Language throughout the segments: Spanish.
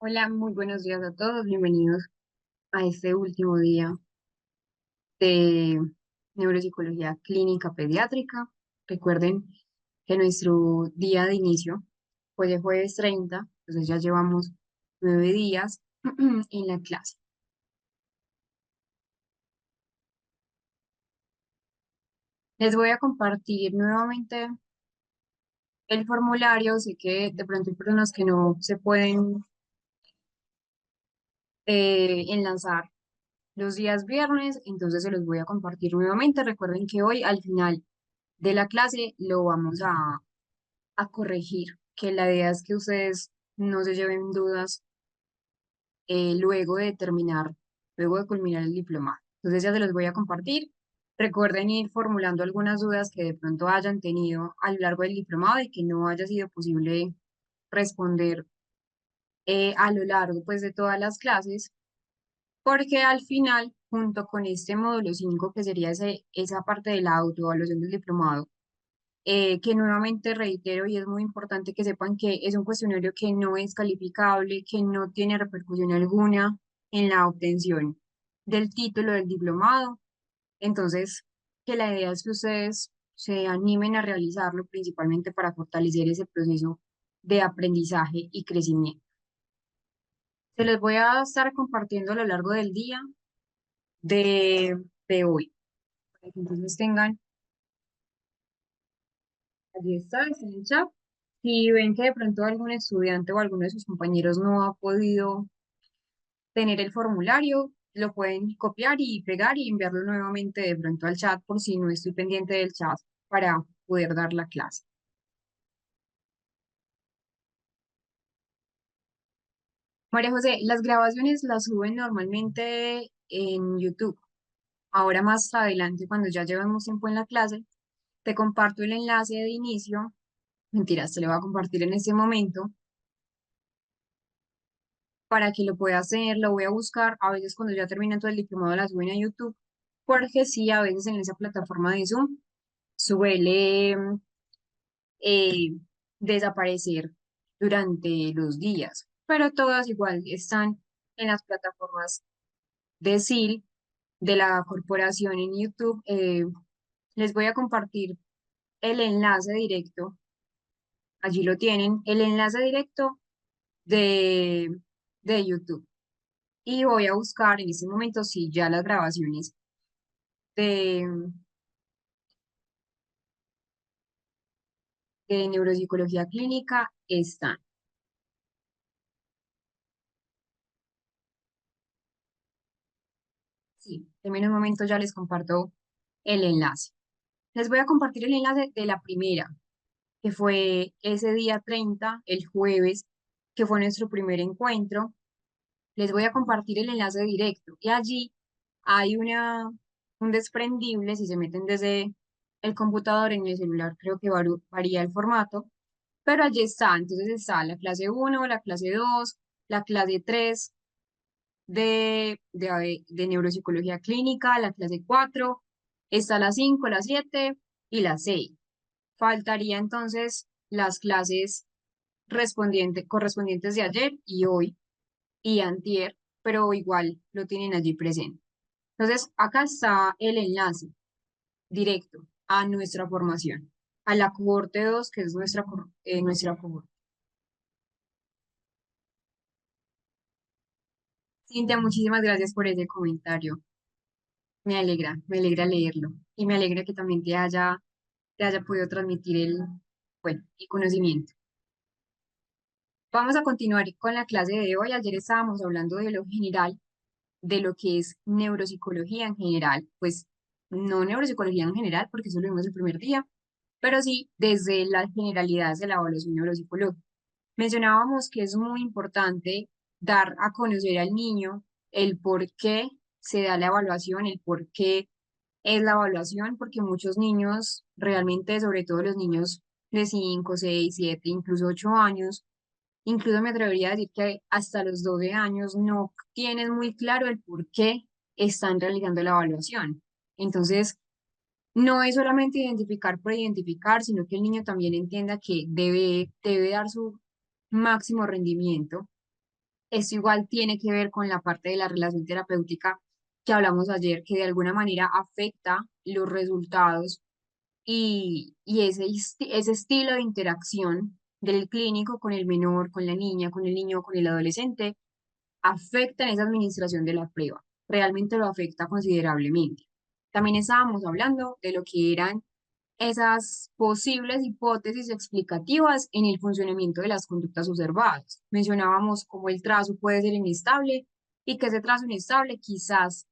Hola, muy buenos días a todos. Bienvenidos a este último día de neuropsicología clínica pediátrica. Recuerden que nuestro día de inicio fue el jueves 30, entonces ya llevamos 9 días en la clase. Les voy a compartir nuevamente el formulario. Sé que de pronto hay personas que no se pueden enlazar los días viernes, entonces se los voy a compartir nuevamente. Recuerden que hoy al final de la clase lo vamos a corregir, que la idea es que ustedes no se lleven dudas luego de terminar, luego de culminar el diplomado. Entonces ya se los voy a compartir. Recuerden ir formulando algunas dudas que de pronto hayan tenido a lo largo del diplomado y que no haya sido posible responder a lo largo pues de todas las clases, porque al final, junto con este módulo 5 que sería esa parte de la autoevaluación del diplomado, que nuevamente reitero y es muy importante que sepan que es un cuestionario que no es calificable, que no tiene repercusión alguna en la obtención del título del diplomado. Entonces, que la idea es que ustedes se animen a realizarlo principalmente para fortalecer ese proceso de aprendizaje y crecimiento. Se los voy a estar compartiendo a lo largo del día de hoy, para que entonces tengan. Allí está en el chat. Si ven que de pronto algún estudiante o alguno de sus compañeros no ha podido tener el formulario, lo pueden copiar y pegar y enviarlo nuevamente de pronto al chat por si no estoy pendiente del chat para poder dar la clase. María José, las grabaciones las suben normalmente en YouTube. Ahora más adelante, cuando ya llevemos tiempo en la clase, te comparto el enlace de inicio. Mentiras, te lo voy a compartir en este momento para que lo pueda hacer, lo voy a buscar, a veces cuando ya termina todo el diplomado las suben a YouTube, porque sí, a veces en esa plataforma de Zoom suele eh, desaparecer durante los días, pero todas igual están en las plataformas de SIL, de la corporación en YouTube. Les voy a compartir el enlace directo, allí lo tienen, el enlace directo de, de YouTube. Y voy a buscar en este momento si ya las grabaciones de, de neuropsicología clínica están. Sí, en un momento ya les comparto el enlace. Les voy a compartir el enlace de la primera, que fue ese día 30 el jueves, que fue nuestro primer encuentro. Les voy a compartir el enlace directo y allí hay un desprendible, si se meten desde el computador en el celular, creo que varía el formato, pero allí está. Entonces está la clase uno, la clase 2, la clase 3 de neuropsicología clínica, la clase 4, está la 5, la 7 y la 6. Faltaría entonces las clases correspondientes de ayer y hoy y antier, pero igual lo tienen allí presente. Entonces, acá está el enlace directo a nuestra formación, a la cohorte 2 que es nuestra cohorte. Cintia, muchísimas gracias por ese comentario. Me alegra leerlo y me alegra que también te haya podido transmitir bueno, el conocimiento. Vamos a continuar con la clase de hoy. Ayer estábamos hablando de lo general, de lo que es neuropsicología en general, pues no neuropsicología en general, porque eso lo vimos el primer día, pero sí desde las generalidades de la evaluación neuropsicológica. Mencionábamos que es muy importante dar a conocer al niño el por qué se da la evaluación, el por qué es la evaluación, porque muchos niños, realmente, sobre todo los niños de 5 6 7 incluso 8 años, incluso me atrevería a decir que hasta los 12 años no tienen muy claro el por qué están realizando la evaluación. Entonces, no es solamente identificar por identificar, sino que el niño también entienda que debe dar su máximo rendimiento Esto igual tiene que ver con la parte de la relación terapéutica que hablamos ayer, que de alguna manera afecta los resultados y ese estilo de interacción del clínico con el menor, con la niña, con el niño, con el adolescente, afecta en esa administración de la prueba. Realmente lo afecta considerablemente. También estábamos hablando de lo que eran esas posibles hipótesis explicativas en el funcionamiento de las conductas observadas. Mencionábamos cómo el trazo puede ser inestable y que ese trazo inestable quizás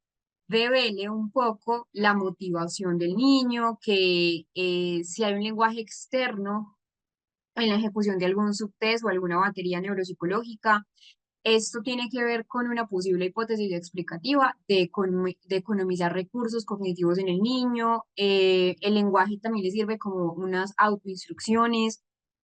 revele un poco la motivación del niño, que si hay un lenguaje externo en la ejecución de algún subtest o alguna batería neuropsicológica, esto tiene que ver con una posible hipótesis explicativa de economizar recursos cognitivos en el niño. El lenguaje también le sirve como unas autoinstrucciones.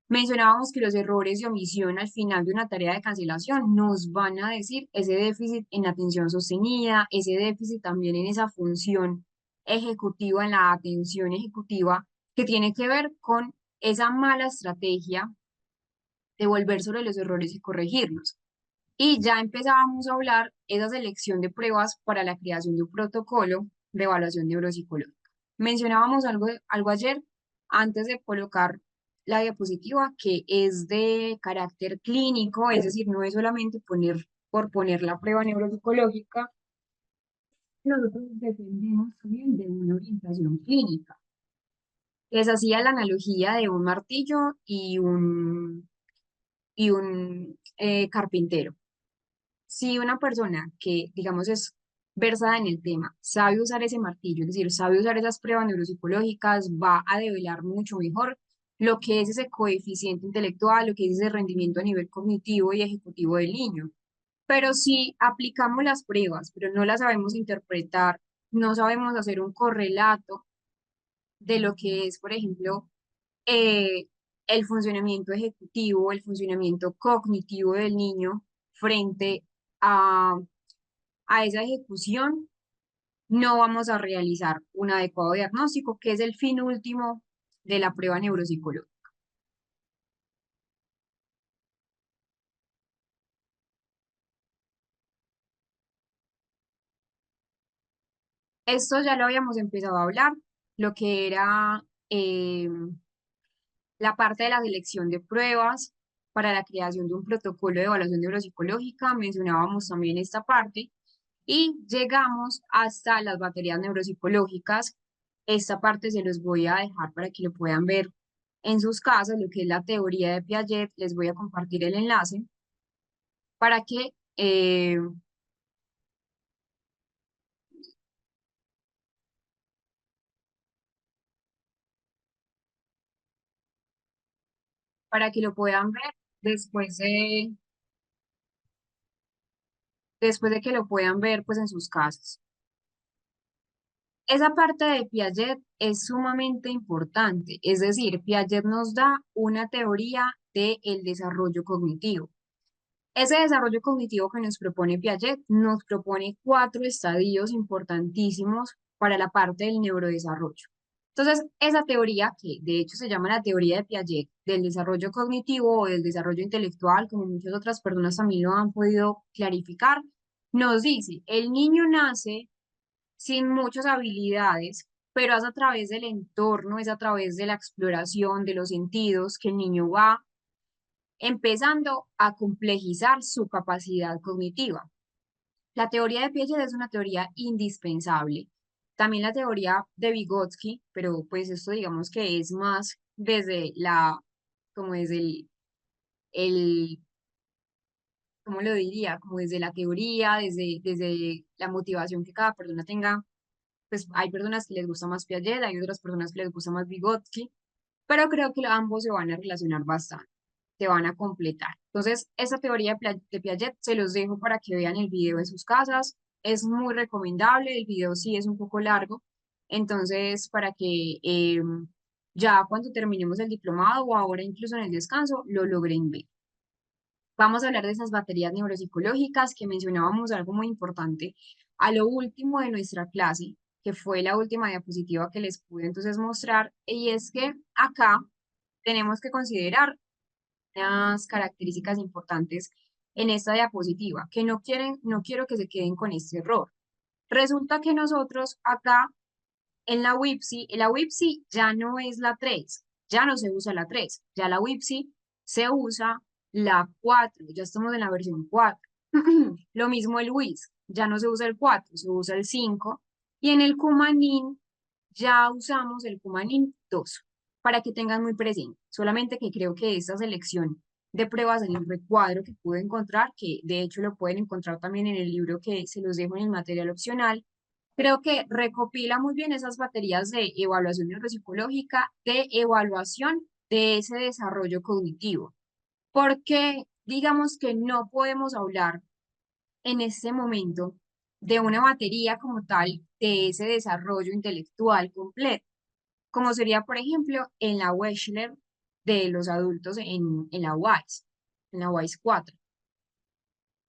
Mencionábamos que los errores de omisión al final de una tarea de cancelación nos van a decir ese déficit en atención sostenida, ese déficit también en esa función ejecutiva, en la atención ejecutiva, que tiene que ver con esa mala estrategia de volver sobre los errores y corregirlos. Y ya empezábamos a hablar esa selección de pruebas para la creación de un protocolo de evaluación neuropsicológica. Mencionábamos algo ayer antes de colocar la diapositiva que es de carácter clínico, es decir, no es solamente poner por poner la prueba neuropsicológica, nosotros dependemos también de una orientación clínica. Les hacía la analogía de un martillo y un carpintero. Si una persona que, digamos, es versada en el tema, sabe usar ese martillo, es decir, sabe usar esas pruebas neuropsicológicas, va a develar mucho mejor lo que es ese coeficiente intelectual, lo que es ese rendimiento a nivel cognitivo y ejecutivo del niño. Pero si aplicamos las pruebas, pero no las sabemos interpretar, no sabemos hacer un correlato de lo que es, por ejemplo, eh, el funcionamiento ejecutivo, el funcionamiento cognitivo del niño frente a esa ejecución, no vamos a realizar un adecuado diagnóstico, que es el fin último de la prueba neuropsicológica. Esto ya lo habíamos empezado a hablar, lo que era la parte de la selección de pruebas para la creación de un protocolo de evaluación neuropsicológica, mencionábamos también esta parte, y llegamos hasta las baterías neuropsicológicas. Esta parte se los voy a dejar para que lo puedan ver en sus casas, lo que es la teoría de Piaget. Les voy a compartir el enlace para que, para que lo puedan ver después después de que lo puedan ver pues en sus casas. Esa parte de Piaget es sumamente importante, es decir, Piaget nos da una teoría del desarrollo cognitivo. Ese desarrollo cognitivo que nos propone Piaget nos propone cuatro estadios importantísimos para la parte del neurodesarrollo. Entonces, esa teoría, que de hecho se llama la teoría de Piaget del desarrollo cognitivo o del desarrollo intelectual, como muchas otras personas también lo han podido clarificar, nos dice, el niño nace sin muchas habilidades, pero es a través del entorno, es a través de la exploración de los sentidos que el niño va empezando a complejizar su capacidad cognitiva. La teoría de Piaget es una teoría indispensable. También la teoría de Vygotsky, pero pues esto digamos que es más desde como desde el ¿cómo lo diría? Como desde la teoría, desde la motivación que cada persona tenga. Pues hay personas que les gusta más Piaget, hay otras personas que les gusta más Vygotsky, pero creo que ambos se van a relacionar bastante, se van a completar. Entonces, esa teoría de Piaget se los dejo para que vean el video en sus casas. Es muy recomendable, el video sí es un poco largo, entonces para que ya cuando terminemos el diplomado o ahora incluso en el descanso lo logren ver. Vamos a hablar de esas baterías neuropsicológicas que mencionábamos algo muy importante a lo último de nuestra clase, que fue la última diapositiva que les pude entonces mostrar, y es que acá tenemos que considerar unas características importantes en esta diapositiva, que no quieren, no quiero que se queden con este error. Resulta que nosotros acá en la WIPSI ya no es la 3, ya no se usa la 3, ya la WIPSI se usa la 4, ya estamos en la versión 4. Lo mismo el WIS, ya no se usa el 4, se usa el 5. Y en el Cumanín ya usamos el Cumanín 2, para que tengan muy presente. Solamente que creo que esta selección de pruebas en el recuadro que pude encontrar, que de hecho lo pueden encontrar también en el libro que se los dejo en el material opcional, creo que recopila muy bien esas baterías de evaluación neuropsicológica, de evaluación de ese desarrollo cognitivo, porque digamos que no podemos hablar en este momento de una batería como tal de ese desarrollo intelectual completo, como sería, por ejemplo, en la Wechsler de los adultos en la WISE, en la WISE 4,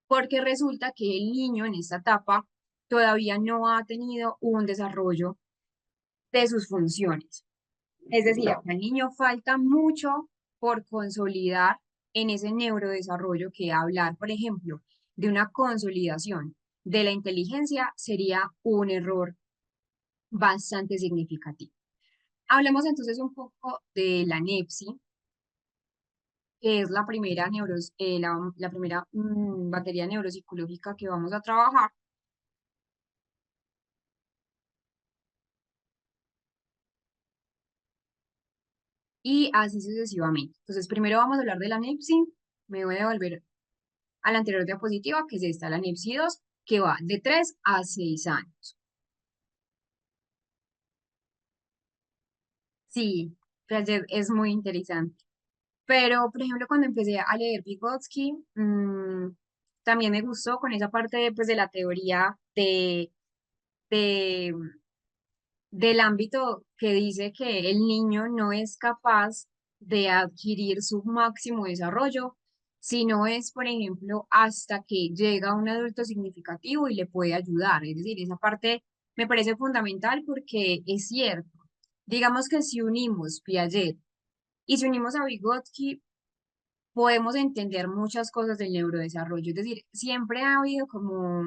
porque resulta que el niño en esta etapa todavía no ha tenido un desarrollo de sus funciones. Es decir, al niño falta mucho por consolidar en ese neurodesarrollo, que hablar, por ejemplo, de una consolidación de la inteligencia sería un error bastante significativo. Hablemos entonces un poco de la NEPSI, que es la primera, la primera batería neuropsicológica que vamos a trabajar. Y así sucesivamente. Entonces, primero vamos a hablar de la NEPSI. Me voy a volver a la anterior diapositiva, que es esta, la NIPSI 2, que va de 3 a 6 años. Sí, Piaget es muy interesante. Pero, por ejemplo, cuando empecé a leer Vygotsky, también me gustó con esa parte pues, de la teoría de, del ámbito que dice que el niño no es capaz de adquirir su máximo desarrollo, sino es, por ejemplo, hasta que llega un adulto significativo y le puede ayudar. Es decir, esa parte me parece fundamental porque es cierto. Digamos que si unimos Piaget y si unimos a Vygotsky, podemos entender muchas cosas del neurodesarrollo. Es decir, siempre ha habido como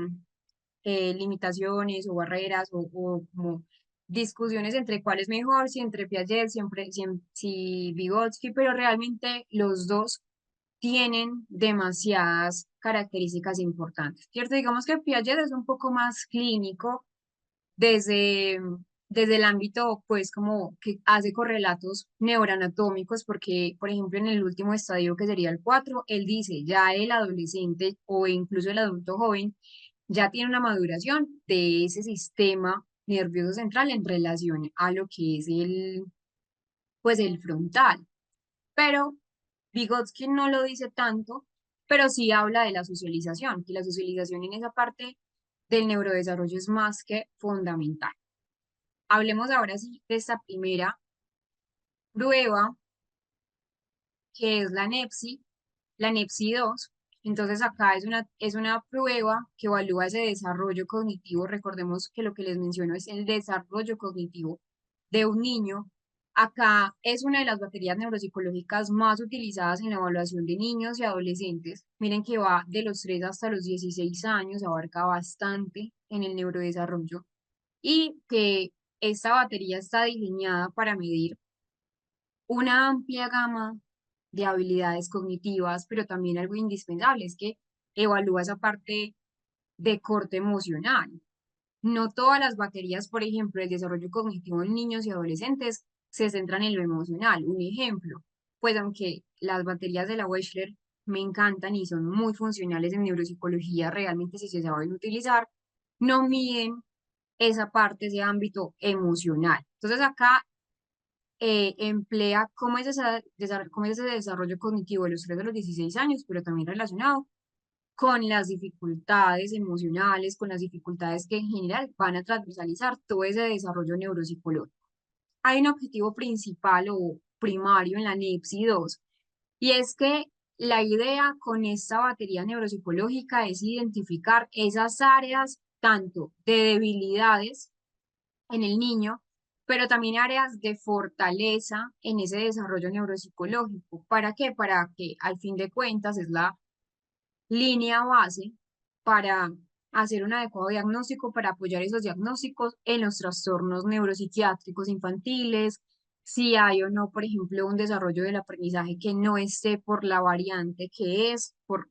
limitaciones o barreras o como discusiones entre cuál es mejor, si entre Piaget, siempre, si Vygotsky, pero realmente los dos tienen demasiadas características importantes, ¿cierto? Digamos que Piaget es un poco más clínico desde, desde el ámbito, pues, como que hace correlatos neuroanatómicos, porque, por ejemplo, en el último estadio, que sería el 4 él dice, ya el adolescente o incluso el adulto joven ya tiene una maduración de ese sistema nervioso central en relación a lo que es pues, el frontal. Pero Vygotsky no lo dice tanto, pero sí habla de la socialización, que la socialización en esa parte del neurodesarrollo es más que fundamental. Hablemos ahora sí de esta primera prueba, que es la NEPSI 2. Entonces acá es una prueba que evalúa ese desarrollo cognitivo. Recordemos que lo que les menciono es el desarrollo cognitivo de un niño. Acá es una de las baterías neuropsicológicas más utilizadas en la evaluación de niños y adolescentes. Miren que va de los 3 hasta los 16 años, abarca bastante en el neurodesarrollo y que esta batería está diseñada para medir una amplia gama de habilidades cognitivas, pero también algo indispensable es que evalúa esa parte de corte emocional. No todas las baterías, por ejemplo, el desarrollo cognitivo en niños y adolescentes se centran en lo emocional. Un ejemplo, pues aunque las baterías de la Wechsler me encantan y son muy funcionales en neuropsicología, realmente si se saben utilizar, no miden esa parte, ese ámbito emocional. Entonces acá emplea cómo es ese desarrollo cognitivo de los 3 a los 16 años, pero también relacionado con las dificultades emocionales, con las dificultades que en general van a transversalizar todo ese desarrollo neuropsicológico. Hay un objetivo principal o primario en la NEPSI 2, y es que la idea con esta batería neuropsicológica es identificar esas áreas tanto de debilidades en el niño, pero también áreas de fortaleza en ese desarrollo neuropsicológico. ¿Para qué? Para que al fin de cuentas es línea base para hacer un adecuado diagnóstico, para apoyar esos diagnósticos en los trastornos neuropsiquiátricos infantiles, si hay o no, por ejemplo, un desarrollo del aprendizaje que no esté por la variante que es, por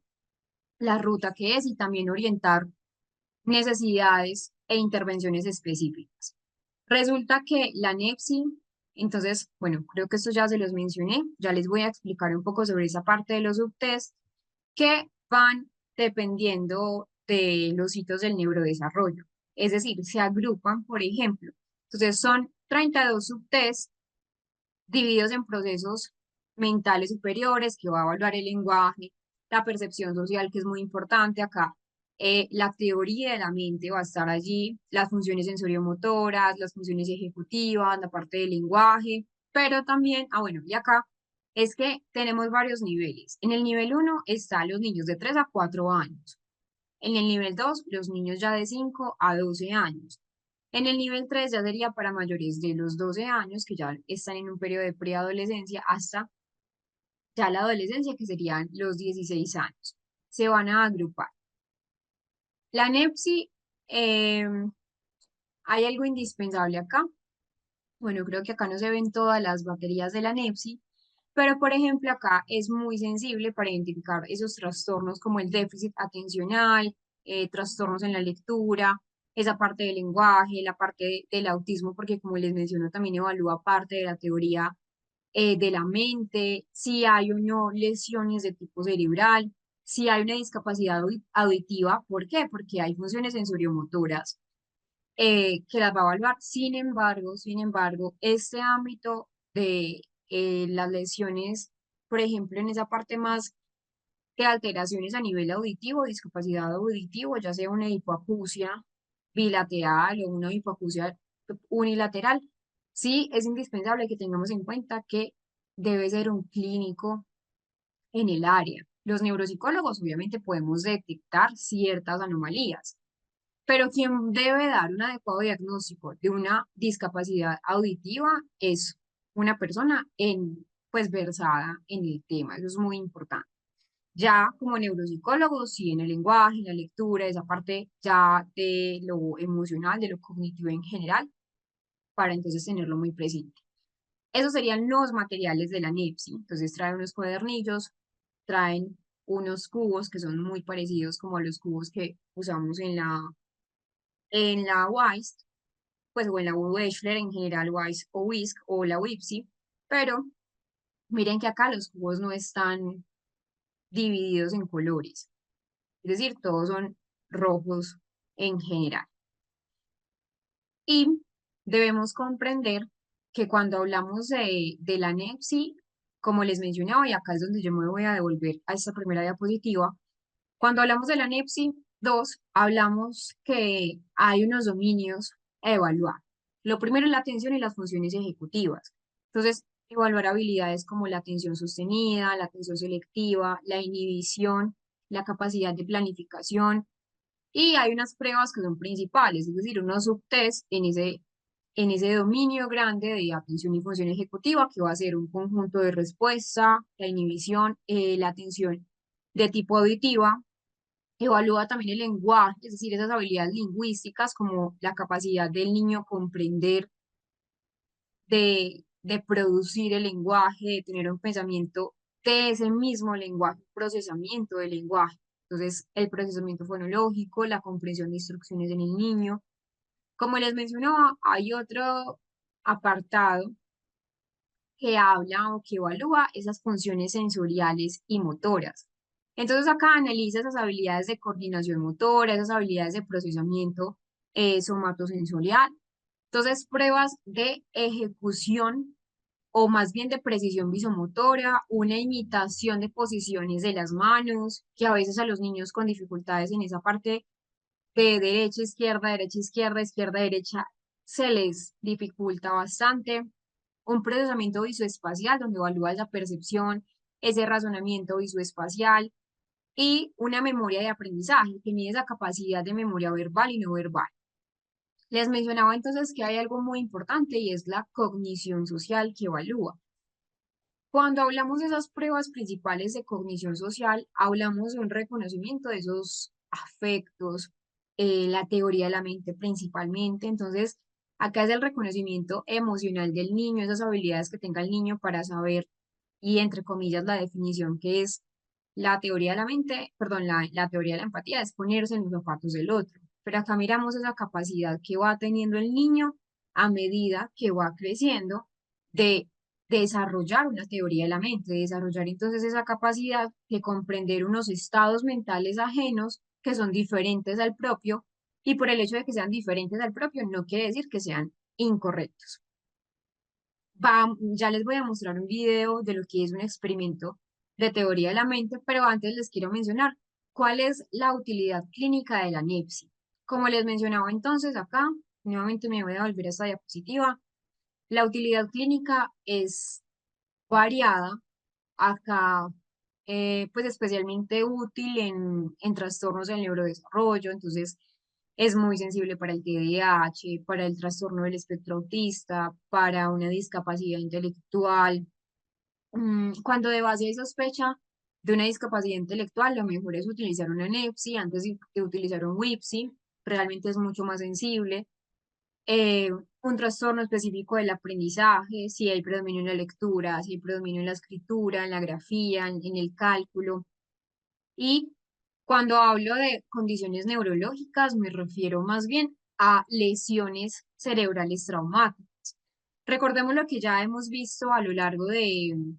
la ruta que es, y también orientar necesidades e intervenciones específicas. Resulta que la NEPSI, entonces, bueno, creo que esto ya se los mencioné, ya les voy a explicar un poco sobre esa parte de los subtests que van dependiendo de los hitos del neurodesarrollo. Es decir, se agrupan, por ejemplo. Entonces, son 32 subtests divididos en procesos mentales superiores que va a evaluar el lenguaje, la percepción social, que es muy importante acá. La teoría de la mente va a estar allí, las funciones sensoriomotoras, las funciones ejecutivas, la parte del lenguaje, pero también, bueno, y acá es que tenemos varios niveles. En el nivel uno están los niños de 3 a 4 años. En el nivel 2 los niños ya de 5 a 12 años. En el nivel 3 ya sería para mayores de los 12 años, que ya están en un periodo de preadolescencia, hasta ya la adolescencia, que serían los 16 años. Se van a agrupar. La NEPSI, hay algo indispensable acá. Bueno, creo que acá no se ven todas las baterías de la NEPSI, pero por ejemplo acá es muy sensible para identificar esos trastornos como el déficit atencional, trastornos en la lectura, esa parte del lenguaje, la parte del autismo, porque como les menciono también evalúa parte de la teoría de la mente, si hay o no lesiones de tipo cerebral, si hay una discapacidad auditiva. ¿Por qué? Porque hay funciones sensoriomotoras que las va a evaluar. Sin embargo, este ámbito de las lesiones, por ejemplo, en esa parte más de alteraciones a nivel auditivo, discapacidad auditivo, ya sea una hipoacusia bilateral o una hipoacusia unilateral, sí es indispensable que tengamos en cuenta que debe ser un clínico en el área. Los neuropsicólogos obviamente podemos detectar ciertas anomalías, pero quien debe dar un adecuado diagnóstico de una discapacidad auditiva es una persona pues, versada en el tema. Eso es muy importante. Ya como neuropsicólogos, sí, en el lenguaje, en la lectura, esa parte ya de lo emocional, de lo cognitivo en general, para entonces tenerlo muy presente. Esos serían los materiales de la NEPSI. Entonces traen unos cuadernillos, traen unos cubos que son muy parecidos como a los cubos que usamos en la WISE, pues o en la Wechsler en general, WISE o WISC o la WIPSI, pero miren que acá los cubos no están divididos en colores, es decir, todos son rojos en general. Y debemos comprender que cuando hablamos de la NEPSI, como les mencionaba, y acá es donde yo me voy a devolver a esta primera diapositiva, cuando hablamos de la NEPSI 2, hablamos que hay unos dominios a evaluar. Lo primero es la atención y las funciones ejecutivas. Entonces, evaluar habilidades como la atención sostenida, la atención selectiva, la inhibición, la capacidad de planificación, y hay unas pruebas que son principales, es decir, unos subtests en ese dominio grande de atención y función ejecutiva, que va a ser un conjunto de respuesta, la inhibición, la atención de tipo auditiva. Evalúa también el lenguaje, es decir, esas habilidades lingüísticas como la capacidad del niño comprender, de producir el lenguaje, de tener un pensamiento de ese mismo lenguaje, procesamiento del lenguaje. Entonces, el procesamiento fonológico, la comprensión de instrucciones en el niño. Como les mencionaba, hay otro apartado que habla o que evalúa esas funciones sensoriales y motoras. Entonces acá analiza esas habilidades de coordinación motora, esas habilidades de procesamiento somatosensorial. Entonces, pruebas de ejecución o más bien de precisión visomotora, una imitación de posiciones de las manos, que a veces a los niños con dificultades en esa parte de derecha, izquierda, izquierda, derecha, se les dificulta bastante. Un procesamiento visoespacial donde evalúa esa percepción, ese razonamiento visoespacial y una memoria de aprendizaje que mide esa capacidad de memoria verbal y no verbal. Les mencionaba entonces que hay algo muy importante y es la cognición social que evalúa. Cuando hablamos de esas pruebas principales de cognición social, hablamos de un reconocimiento de esos afectos, la teoría de la mente principalmente. Entonces, acá es el reconocimiento emocional del niño, esas habilidades que tenga el niño para saber, y entre comillas, la definición que es la teoría de la mente, perdón, la teoría de la empatía es ponerse en los zapatos del otro. Pero acá miramos esa capacidad que va teniendo el niño a medida que va creciendo de desarrollar una teoría de la mente, de desarrollar entonces esa capacidad de comprender unos estados mentales ajenos que son diferentes al propio, y por el hecho de que sean diferentes al propio no quiere decir que sean incorrectos. Ya les voy a mostrar un video de lo que es un experimento de teoría de la mente, pero antes les quiero mencionar cuál es la utilidad clínica de la NEPSI. Como les mencionaba entonces acá, nuevamente me voy a volver a esta diapositiva. La utilidad clínica es variada. Acá, pues especialmente útil en trastornos del neurodesarrollo, entonces es muy sensible para el TDAH, para el trastorno del espectro autista, para una discapacidad intelectual. Cuando de base hay sospecha de una discapacidad intelectual, lo mejor es utilizar una NEPSI antes de utilizar un WIPSI, realmente es mucho más sensible. Un trastorno específico del aprendizaje, si hay predominio en la lectura, si hay predominio en la escritura, en la grafía, en el cálculo. Y cuando hablo de condiciones neurológicas, me refiero más bien a lesiones cerebrales traumáticas. Recordemos lo que ya hemos visto a lo largo del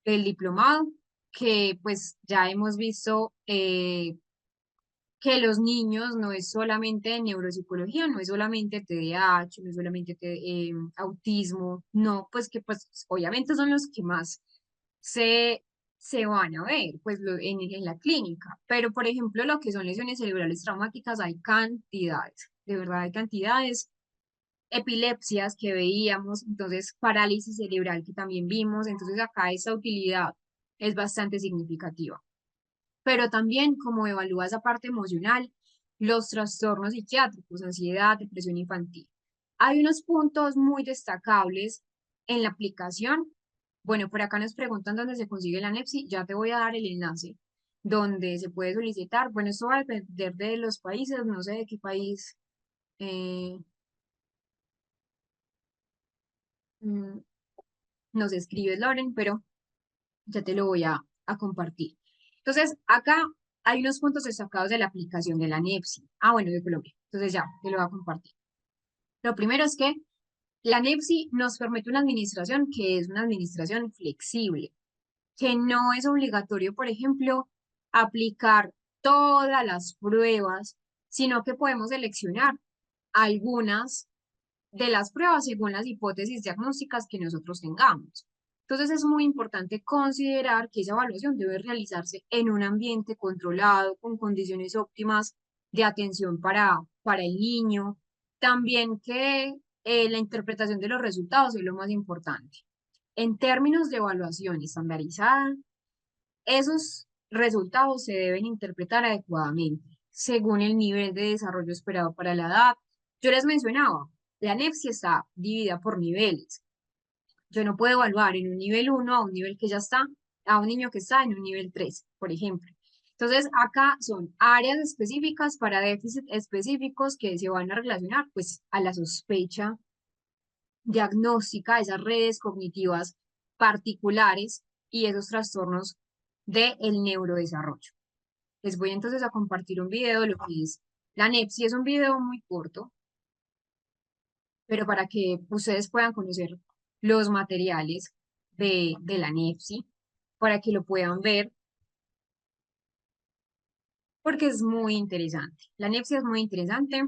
diplomado, que pues ya hemos visto que los niños no es solamente neuropsicología, no es solamente TDAH, no es solamente autismo, no, pues que pues obviamente son los que más se, se van a ver pues en la clínica, pero por ejemplo lo que son lesiones cerebrales traumáticas hay cantidades, de verdad hay cantidades, epilepsias que veíamos, entonces parálisis cerebral que también vimos, entonces acá esa utilidad es bastante significativa, pero también como evalúa esa parte emocional, los trastornos psiquiátricos, ansiedad, depresión infantil. Hay unos puntos muy destacables en la aplicación. Bueno, por acá nos preguntan dónde se consigue la NEPSI, ya te voy a dar el enlace donde se puede solicitar. Bueno, esto va a depender de los países, no sé de qué país eh, mm, nos escribe Loren, pero ya te lo voy a compartir. Entonces, acá hay unos puntos destacados de la aplicación de la NEPSI. Ah, bueno, de Colombia. Entonces ya, te lo voy a compartir. Lo primero es que la NEPSI nos permite una administración que es una administración flexible, que no es obligatorio, por ejemplo, aplicar todas las pruebas, sino que podemos seleccionar algunas de las pruebas según las hipótesis diagnósticas que nosotros tengamos. Entonces es muy importante considerar que esa evaluación debe realizarse en un ambiente controlado, con condiciones óptimas de atención para el niño. También que la interpretación de los resultados es lo más importante. En términos de evaluación estandarizada, esos resultados se deben interpretar adecuadamente según el nivel de desarrollo esperado para la edad. Yo les mencionaba, la NEPSI está dividida por niveles. Yo no puedo evaluar en un nivel uno a un nivel que ya está, a un niño que está en un nivel 3, por ejemplo. Entonces, acá son áreas específicas para déficits específicos que se van a relacionar pues a la sospecha diagnóstica, esas redes cognitivas particulares y esos trastornos del neurodesarrollo. Les voy entonces a compartir un video de lo que es la NEPSI. Es un video muy corto, pero para que ustedes puedan conocer los materiales de la NEPSI, para que lo puedan ver, porque es muy interesante. La NEPSI es muy interesante,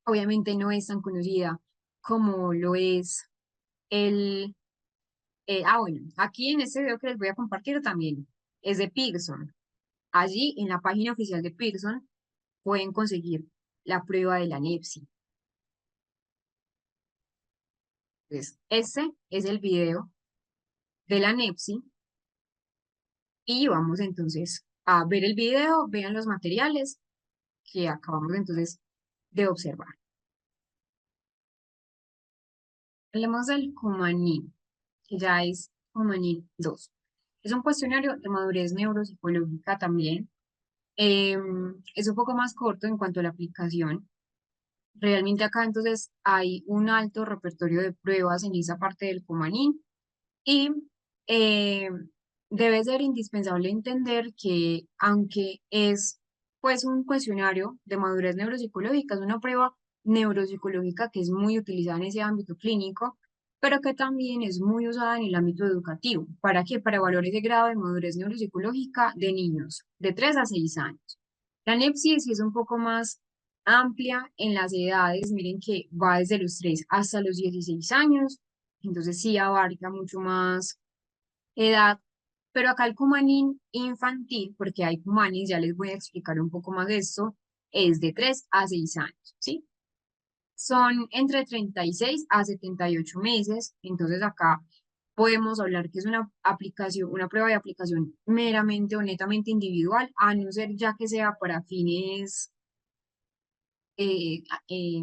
obviamente no es tan conocida como lo es el... bueno, aquí en este video que les voy a compartir también es de Pearson. Allí en la página oficial de Pearson pueden conseguir la prueba de la NEPSI. Entonces, este es el video de la NEPSI y vamos entonces a ver el video, vean los materiales que acabamos entonces de observar. Hablemos del Cumaní, que ya es Humanín 2. Es un cuestionario de madurez neuropsicológica también. Es un poco más corto en cuanto a la aplicación. Realmente acá entonces hay un alto repertorio de pruebas en esa parte del Cumanín y eh, debe ser indispensable entender que aunque es pues un cuestionario de madurez neuropsicológica, es una prueba neuropsicológica que es muy utilizada en ese ámbito clínico, pero que también es muy usada en el ámbito educativo. ¿Para qué? Para evaluar ese grado de madurez neuropsicológica de niños de 3 a 6 años. La NEPSI sí es un poco más amplia en las edades, miren que va desde los 3 hasta los 16 años, entonces sí abarca mucho más edad, pero acá el cumanín infantil, porque hay cumanis, ya les voy a explicar un poco más de esto, es de 3 a 6 años, ¿sí? Son entre 36 a 78 meses, entonces acá podemos hablar que es una aplicación, una prueba de aplicación meramente o netamente individual, a no ser ya que sea para fines eh, eh,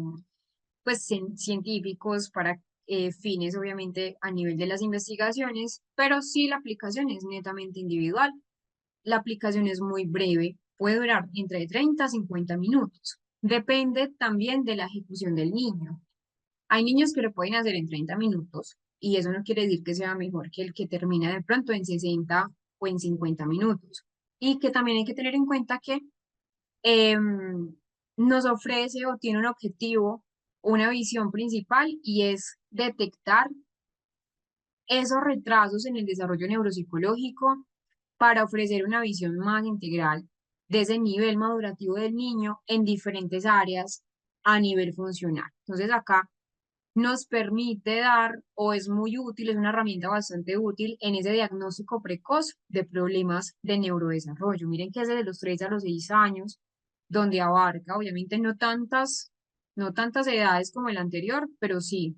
pues científicos para fines obviamente a nivel de las investigaciones, pero sí la aplicación es netamente individual. La aplicación es muy breve, puede durar entre 30 a 50 minutos. Depende también de la ejecución del niño. Hay niños que lo pueden hacer en 30 minutos y eso no quiere decir que sea mejor que el que termina de pronto en 60 o en 50 minutos. Y que también hay que tener en cuenta que nos ofrece o tiene un objetivo, una visión principal y es detectar esos retrasos en el desarrollo neuropsicológico para ofrecer una visión más integral de ese nivel madurativo del niño en diferentes áreas a nivel funcional. Entonces acá nos permite dar o es muy útil, es una herramienta bastante útil en ese diagnóstico precoz de problemas de neurodesarrollo. Miren que es de los 3 a los 6 años, donde abarca, obviamente no tantas edades como el anterior, pero sí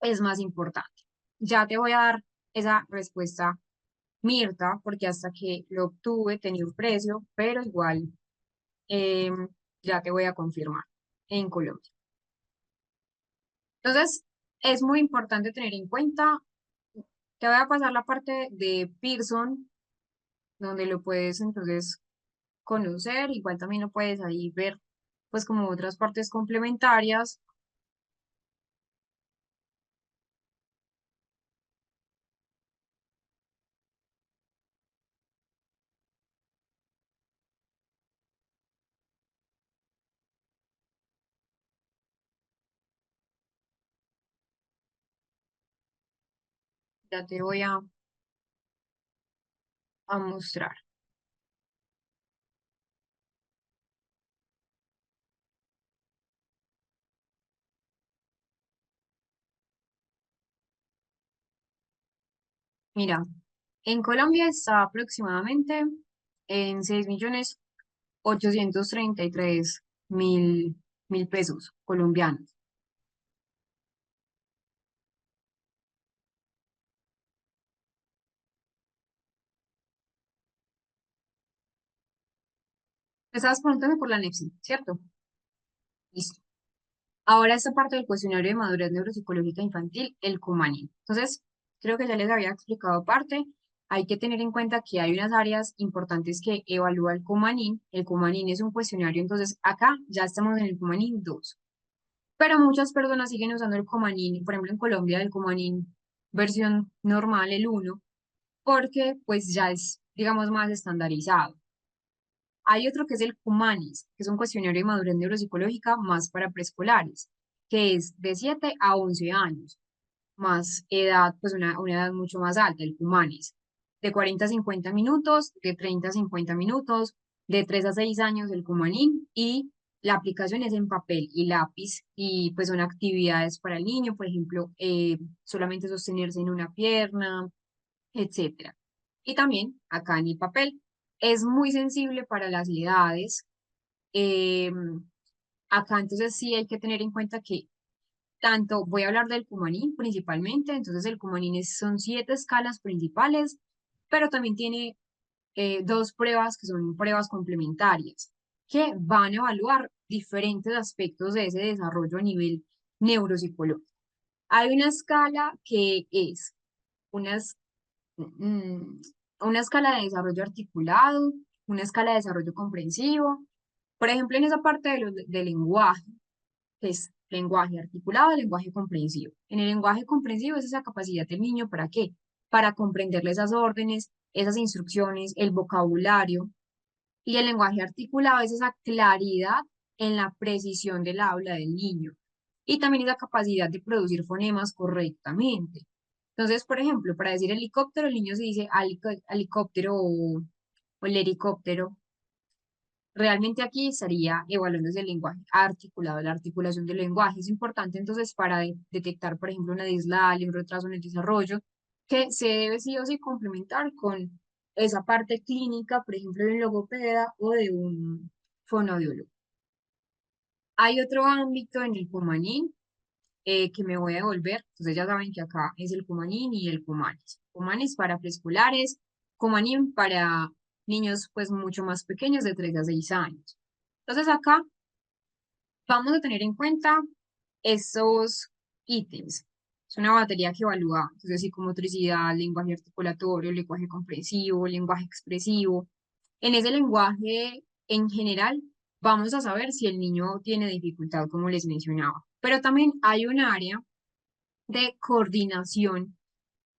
es más importante. Ya te voy a dar esa respuesta, Mirta, porque hasta que lo obtuve tenía un precio, pero igual em, ya te voy a confirmar en Colombia. Entonces, es muy importante tener en cuenta, te voy a pasar la parte de Pearson, donde lo puedes entonces conocer, igual también lo puedes ahí ver, pues como otras partes complementarias. Ya te voy a mostrar. Mira, en Colombia está aproximadamente en 6.833.000 pesos colombianos. Me estabas preguntando por la NEPSI, ¿cierto? Listo. Ahora esta parte del cuestionario de madurez neuropsicológica infantil, el Cumanin. Entonces, creo que ya les había explicado parte. Hay que tener en cuenta que hay unas áreas importantes que evalúa el Cumanin. El Cumanin es un cuestionario, entonces acá ya estamos en el Cumanin 2. Pero muchas personas siguen usando el Cumanin, por ejemplo en Colombia el Cumanin versión normal, el 1, porque pues ya es, digamos, más estandarizado. Hay otro que es el Cumanis, que es un cuestionario de madurez neuropsicológica más para preescolares, que es de 7 a 11 años, más edad, pues una edad mucho más alta, el Cumanis, de 40 a 50 minutos, de 30 a 50 minutos, de 3 a 6 años el Cumanín y la aplicación es en papel y lápiz y pues son actividades para el niño, por ejemplo, solamente sostenerse en una pierna, etcétera. Y también acá en el papel es muy sensible para las edades. eh, Acá entonces sí hay que tener en cuenta que tanto voy a hablar del Cumanín principalmente, entonces el Cumanín son 7 escalas principales, pero también tiene dos pruebas que son pruebas complementarias que van a evaluar diferentes aspectos de ese desarrollo a nivel neuropsicológico. Hay una escala que es unas, mm, una escala de desarrollo articulado, una escala de desarrollo comprensivo. Por ejemplo, en esa parte del lenguaje, que es lenguaje articulado, lenguaje comprensivo. En el lenguaje comprensivo es esa capacidad del niño, ¿para qué? Para comprenderle esas órdenes, esas instrucciones, el vocabulario. Y el lenguaje articulado es esa claridad en la precisión del habla del niño. Y también esa capacidad de producir fonemas correctamente. Entonces, por ejemplo, para decir helicóptero, el niño se dice helicóptero o el helicóptero. Realmente aquí estaría evaluándose el lenguaje articulado, la articulación del lenguaje. Es importante entonces para detectar, por ejemplo, una dislalia, un retraso en el desarrollo, que se debe sí o sí complementar con esa parte clínica, por ejemplo, de un logopeda o de un fonoaudiólogo. Hay otro ámbito en el Cumanín que me voy a devolver. Entonces ya saben que acá es el Cumanín y el Cumanis. Cumanis para preescolares, Cumanín para niños pues mucho más pequeños de 3 a 6 años. Entonces acá vamos a tener en cuenta esos ítems. Es una batería que evalúa, entonces, psicomotricidad, lenguaje articulatorio, lenguaje comprensivo, lenguaje expresivo. En ese lenguaje, en general, vamos a saber si el niño tiene dificultad, como les mencionaba. Pero también hay un área de coordinación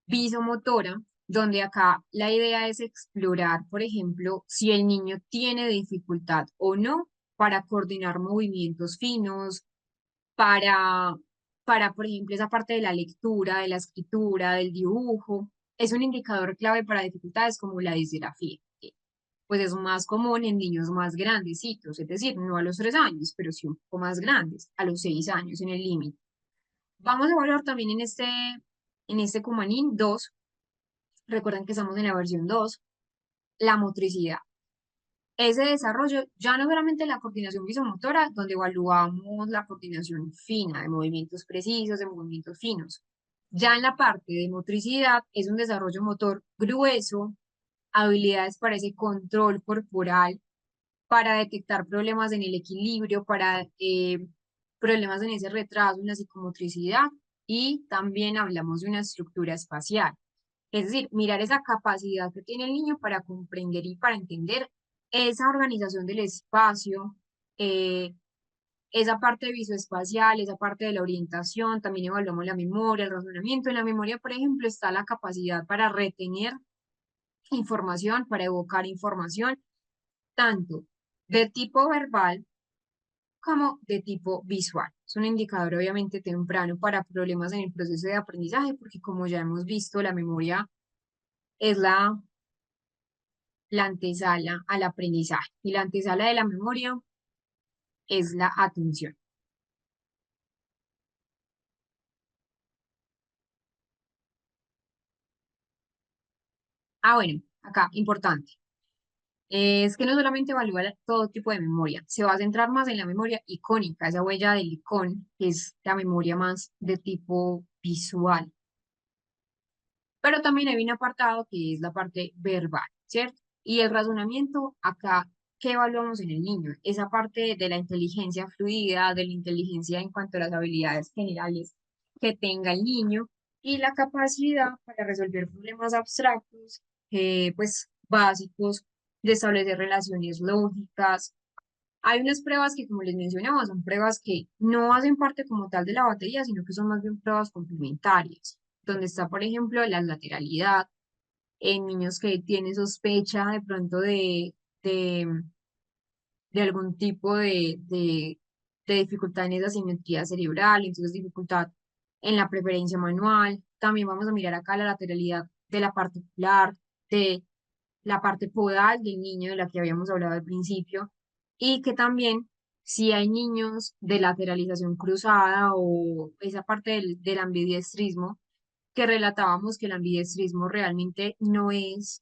visomotora, donde acá la idea es explorar, por ejemplo, si el niño tiene dificultad o no para coordinar movimientos finos, para, por ejemplo, esa parte de la lectura, de la escritura, del dibujo. Es un indicador clave para dificultades como la disgrafía, que pues es más común en niños más grandecitos, es decir, no a los 3 años, pero sí un poco más grandes, a los 6 años en el límite. Vamos a evaluar también en este Cumanín 2. Recuerden que estamos en la versión 2, la motricidad. Ese desarrollo, ya no solamente la coordinación visomotora, donde evaluamos la coordinación fina de movimientos precisos, de movimientos finos. Ya en la parte de motricidad es un desarrollo motor grueso, habilidades para ese control corporal, para detectar problemas en el equilibrio, para problemas en ese retraso, en la psicomotricidad, y también hablamos de una estructura espacial. Es decir, mirar esa capacidad que tiene el niño para comprender y para entender esa organización del espacio, eh, esa parte visoespacial, esa parte de la orientación, también evaluamos la memoria, el razonamiento. En la memoria, por ejemplo, está la capacidad para retener información, para evocar información, tanto de tipo verbal como de tipo visual. Es un indicador obviamente temprano para problemas en el proceso de aprendizaje, porque como ya hemos visto, la memoria es la antesala al aprendizaje y la antesala de la memoria es la atención. Ah, bueno, acá, importante. Es que no solamente evalúa todo tipo de memoria, se va a centrar más en la memoria icónica, esa huella del icón, que es la memoria más de tipo visual. Pero también hay un apartado que es la parte verbal, ¿cierto? Y el razonamiento, acá, ¿qué evaluamos en el niño? Esa parte de la inteligencia fluida, de la inteligencia en cuanto a las habilidades generales que tenga el niño y la capacidad para resolver problemas abstractos, pues básicos, de establecer relaciones lógicas. Hay unas pruebas que, como les mencionaba, son pruebas que no hacen parte como tal de la batería, sino que son más bien pruebas complementarias, donde está, por ejemplo, la lateralidad en niños que tienen sospecha de pronto de, de algún tipo de dificultad en esa simetría cerebral, entonces dificultad en la preferencia manual. También vamos a mirar acá la lateralidad de la particular, de la parte podal del niño de la que habíamos hablado al principio, y que también si hay niños de lateralización cruzada o esa parte del ambidiestrismo, que relatábamos que el ambidiestrismo realmente no es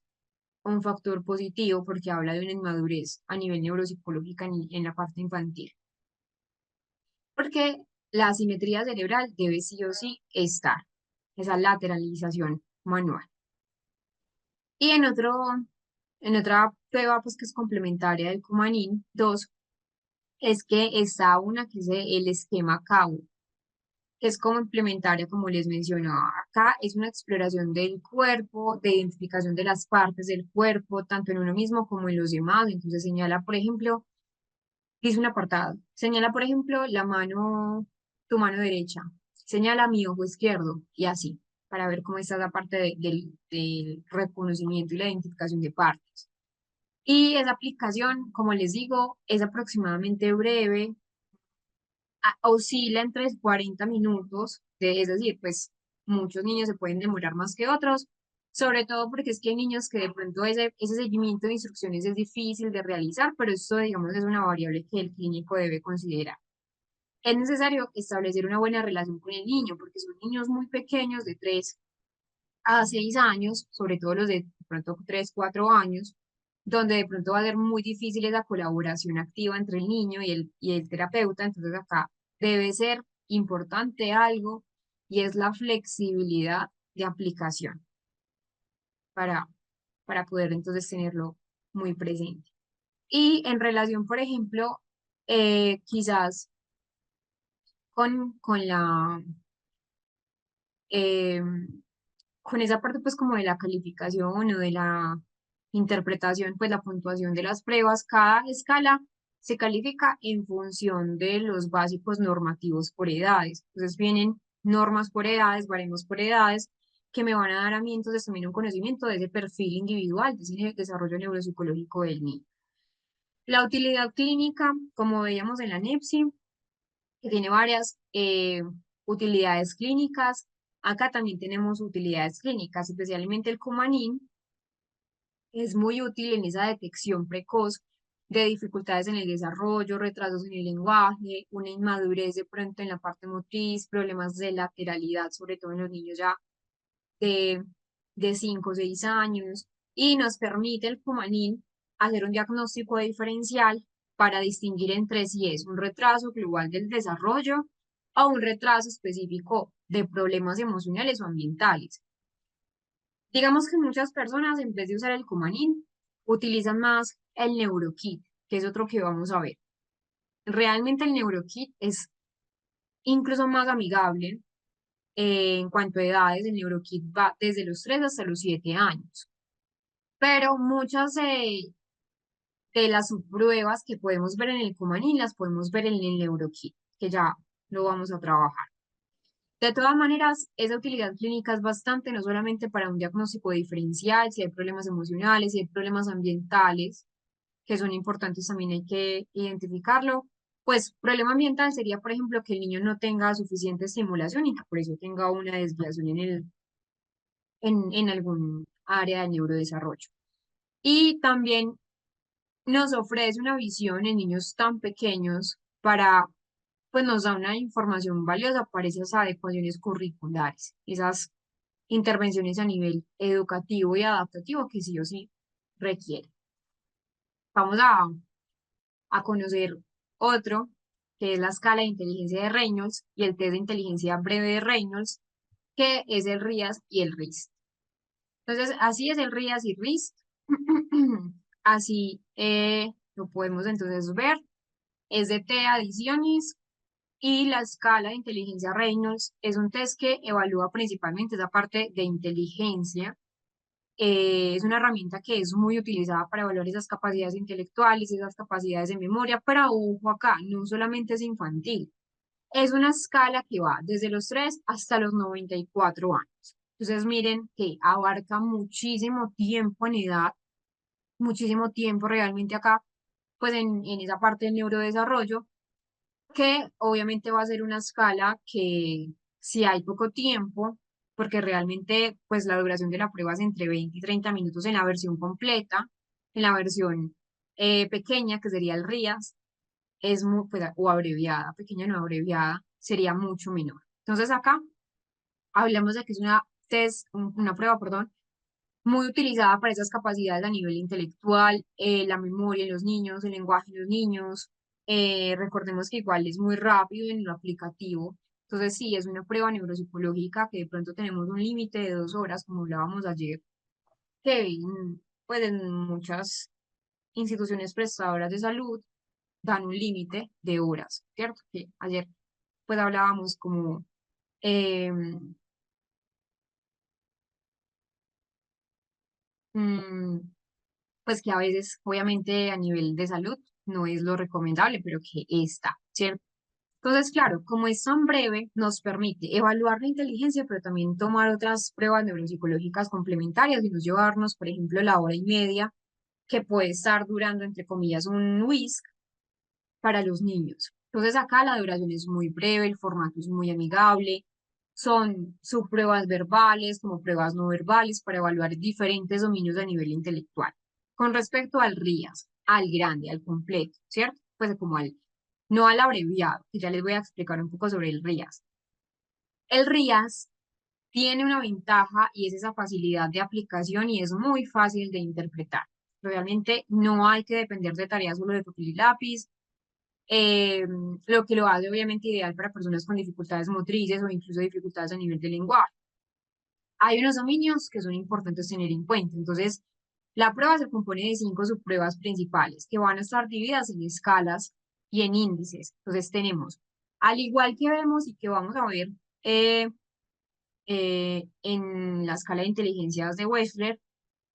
un factor positivo porque habla de una inmadurez a nivel neuropsicológica en la parte infantil, porque la asimetría cerebral debe sí o sí estar, esa lateralización manual. Y en otra prueba, pues que es complementaria del Cumanín 2, es que está una que es el esquema CAU. que es como implementaria, como les mencionaba. Acá es una exploración del cuerpo, de identificación de las partes del cuerpo, tanto en uno mismo como en los demás. Entonces señala, por ejemplo, dice un apartado, señala, por ejemplo, la mano, tu mano derecha, señala mi ojo izquierdo y así, para ver cómo está la parte del reconocimiento y la identificación de partes. Y esa aplicación, como les digo, es aproximadamente breve, oscila entre 40 minutos, es decir, pues muchos niños se pueden demorar más que otros, sobre todo porque es que hay niños que de pronto ese seguimiento de instrucciones es difícil de realizar, pero esto, digamos, es una variable que el clínico debe considerar. Es necesario establecer una buena relación con el niño, porque son niños muy pequeños, de 3 a 6 años, sobre todo los de pronto 3 4 años, donde de pronto va a ser muy difícil esa colaboración activa entre el niño y el terapeuta. Entonces acá debe ser importante algo y es la flexibilidad de aplicación para, para poder entonces tenerlo muy presente. Y en relación, por ejemplo, quizás con eh, con esa parte pues como de la calificación o de la interpretación, pues la puntuación de las pruebas, cada escala se califica en función de los básicos normativos por edades. Entonces vienen normas por edades, baremos por edades, que me van a dar a mí entonces también un conocimiento de ese perfil individual, de ese desarrollo neuropsicológico del niño. La utilidad clínica, como veíamos en la NEPSI, que tiene varias utilidades clínicas. Acá también tenemos utilidades clínicas, especialmente el Cumanín es muy útil en esa detección precoz de dificultades en el desarrollo, retrasos en el lenguaje, una inmadurez de pronto en la parte motriz, problemas de lateralidad, sobre todo en los niños ya de, de 5 o 6 años, y nos permite el Cumanín hacer un diagnóstico diferencial para distinguir entre si es un retraso global del desarrollo o un retraso específico de problemas emocionales o ambientales. Digamos que muchas personas, en vez de usar el Cumanín, utilizan más el NeuroKit, que es otro que vamos a ver. Realmente el NeuroKit es incluso más amigable en cuanto a edades. El NeuroKit va desde los 3 hasta los 7 años. Pero muchas de las subpruebas que podemos ver en el Cumanín las podemos ver en el NeuroKit, que ya lo vamos a trabajar. De todas maneras, esa utilidad clínica es bastante, no solamente para un diagnóstico diferencial, si hay problemas emocionales, si hay problemas ambientales, que son importantes, también hay que identificarlo. Pues problema ambiental sería, por ejemplo, que el niño no tenga suficiente estimulación y que por eso tenga una desviación en algún área de neurodesarrollo. Y también nos ofrece una visión en niños tan pequeños para, pues nos da una información valiosa para esas adecuaciones curriculares, esas intervenciones a nivel educativo y adaptativo que sí o sí requiere. Vamos a conocer otro, que es la escala de inteligencia de Reynolds y el test de inteligencia breve de Reynolds, que es el RIAS y el RIST. Entonces, así es el RIAS y RIST. Así lo podemos entonces ver. Es de T adiciones y la escala de inteligencia Reynolds es un test que evalúa principalmente esa parte de inteligencia. Es una herramienta que es muy utilizada para evaluar esas capacidades intelectuales, esas capacidades de memoria, pero ojo acá, no solamente es infantil, es una escala que va desde los 3 hasta los 94 años. Entonces miren que abarca muchísimo tiempo en edad, muchísimo tiempo realmente acá, pues en esa parte del neurodesarrollo, que obviamente va a ser una escala que si hay poco tiempo, porque realmente pues la duración de la prueba es entre 20 y 30 minutos en la versión completa, en la versión pequeña, que sería el RIAS, es muy, pues, o abreviada, pequeña no abreviada, sería mucho menor. Entonces acá hablamos de que es una test, una prueba, perdón, muy utilizada para esas capacidades a nivel intelectual, la memoria en los niños, el lenguaje en los niños. Recordemos que igual es muy rápido en lo aplicativo. Entonces, sí, es una prueba neuropsicológica que de pronto tenemos un límite de 2 horas, como hablábamos ayer, que pues en muchas instituciones prestadoras de salud dan un límite de horas, ¿cierto? Que ayer pues hablábamos como em, mm, pues que a veces, obviamente, a nivel de salud no es lo recomendable, pero que está, ¿cierto? Entonces, claro, como es tan breve, nos permite evaluar la inteligencia, pero también tomar otras pruebas neuropsicológicas complementarias y nos llevarnos, por ejemplo, la hora y media que puede estar durando, entre comillas, un whisk para los niños. Entonces, acá la duración es muy breve, el formato es muy amigable, son subpruebas verbales como pruebas no verbales para evaluar diferentes dominios a nivel intelectual. Con respecto al RIAS, al grande, al completo, ¿cierto? Pues como al, no al abreviado, que ya les voy a explicar un poco sobre el RIAS. El RIAS tiene una ventaja y es esa facilidad de aplicación y es muy fácil de interpretar. Realmente no hay que depender de tareas solo de papel y lápiz, eh, lo que lo hace obviamente ideal para personas con dificultades motrices o incluso dificultades a nivel de lenguaje. Hay unos dominios que son importantes tener en cuenta. Entonces, la prueba se compone de 5 subpruebas principales que van a estar divididas en escalas y en índices. Entonces, tenemos, al igual que vemos y que vamos a ver eh, en la escala de inteligencias de Wechsler,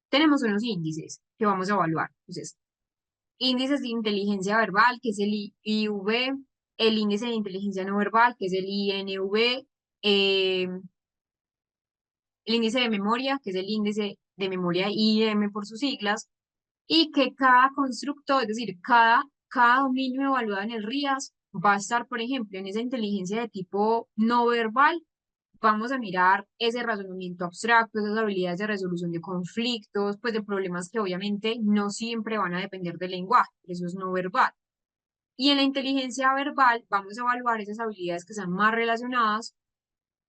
tenemos unos índices que vamos a evaluar. Entonces, índices de inteligencia verbal, que es el IV, el índice de inteligencia no verbal, que es el INV, el índice de memoria, que es el índice de memoria IM por sus siglas, y que cada constructo, es decir, cada dominio evaluado en el RIAS va a estar, por ejemplo, en esa inteligencia de tipo no verbal, vamos a mirar ese razonamiento abstracto, esas habilidades de resolución de conflictos, pues de problemas que obviamente no siempre van a depender del lenguaje, eso es no verbal. Y en la inteligencia verbal vamos a evaluar esas habilidades que sean más relacionadas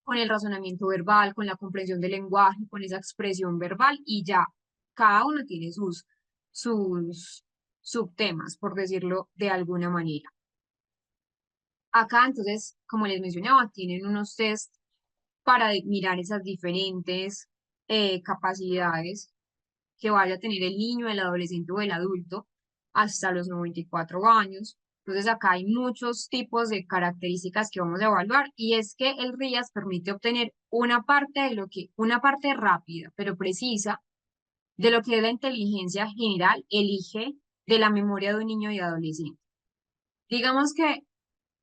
con el razonamiento verbal, con la comprensión del lenguaje, con esa expresión verbal y ya, cada uno tiene sus subtemas, por decirlo de alguna manera. Acá, entonces, como les mencionaba, tienen unos test para mirar esas diferentes capacidades que vaya a tener el niño, el adolescente o el adulto hasta los 94 años. Entonces acá hay muchos tipos de características que vamos a evaluar y es que el RIAS permite obtener una parte rápida pero precisa de lo que es la inteligencia general, elige de la memoria de un niño y adolescente. Digamos que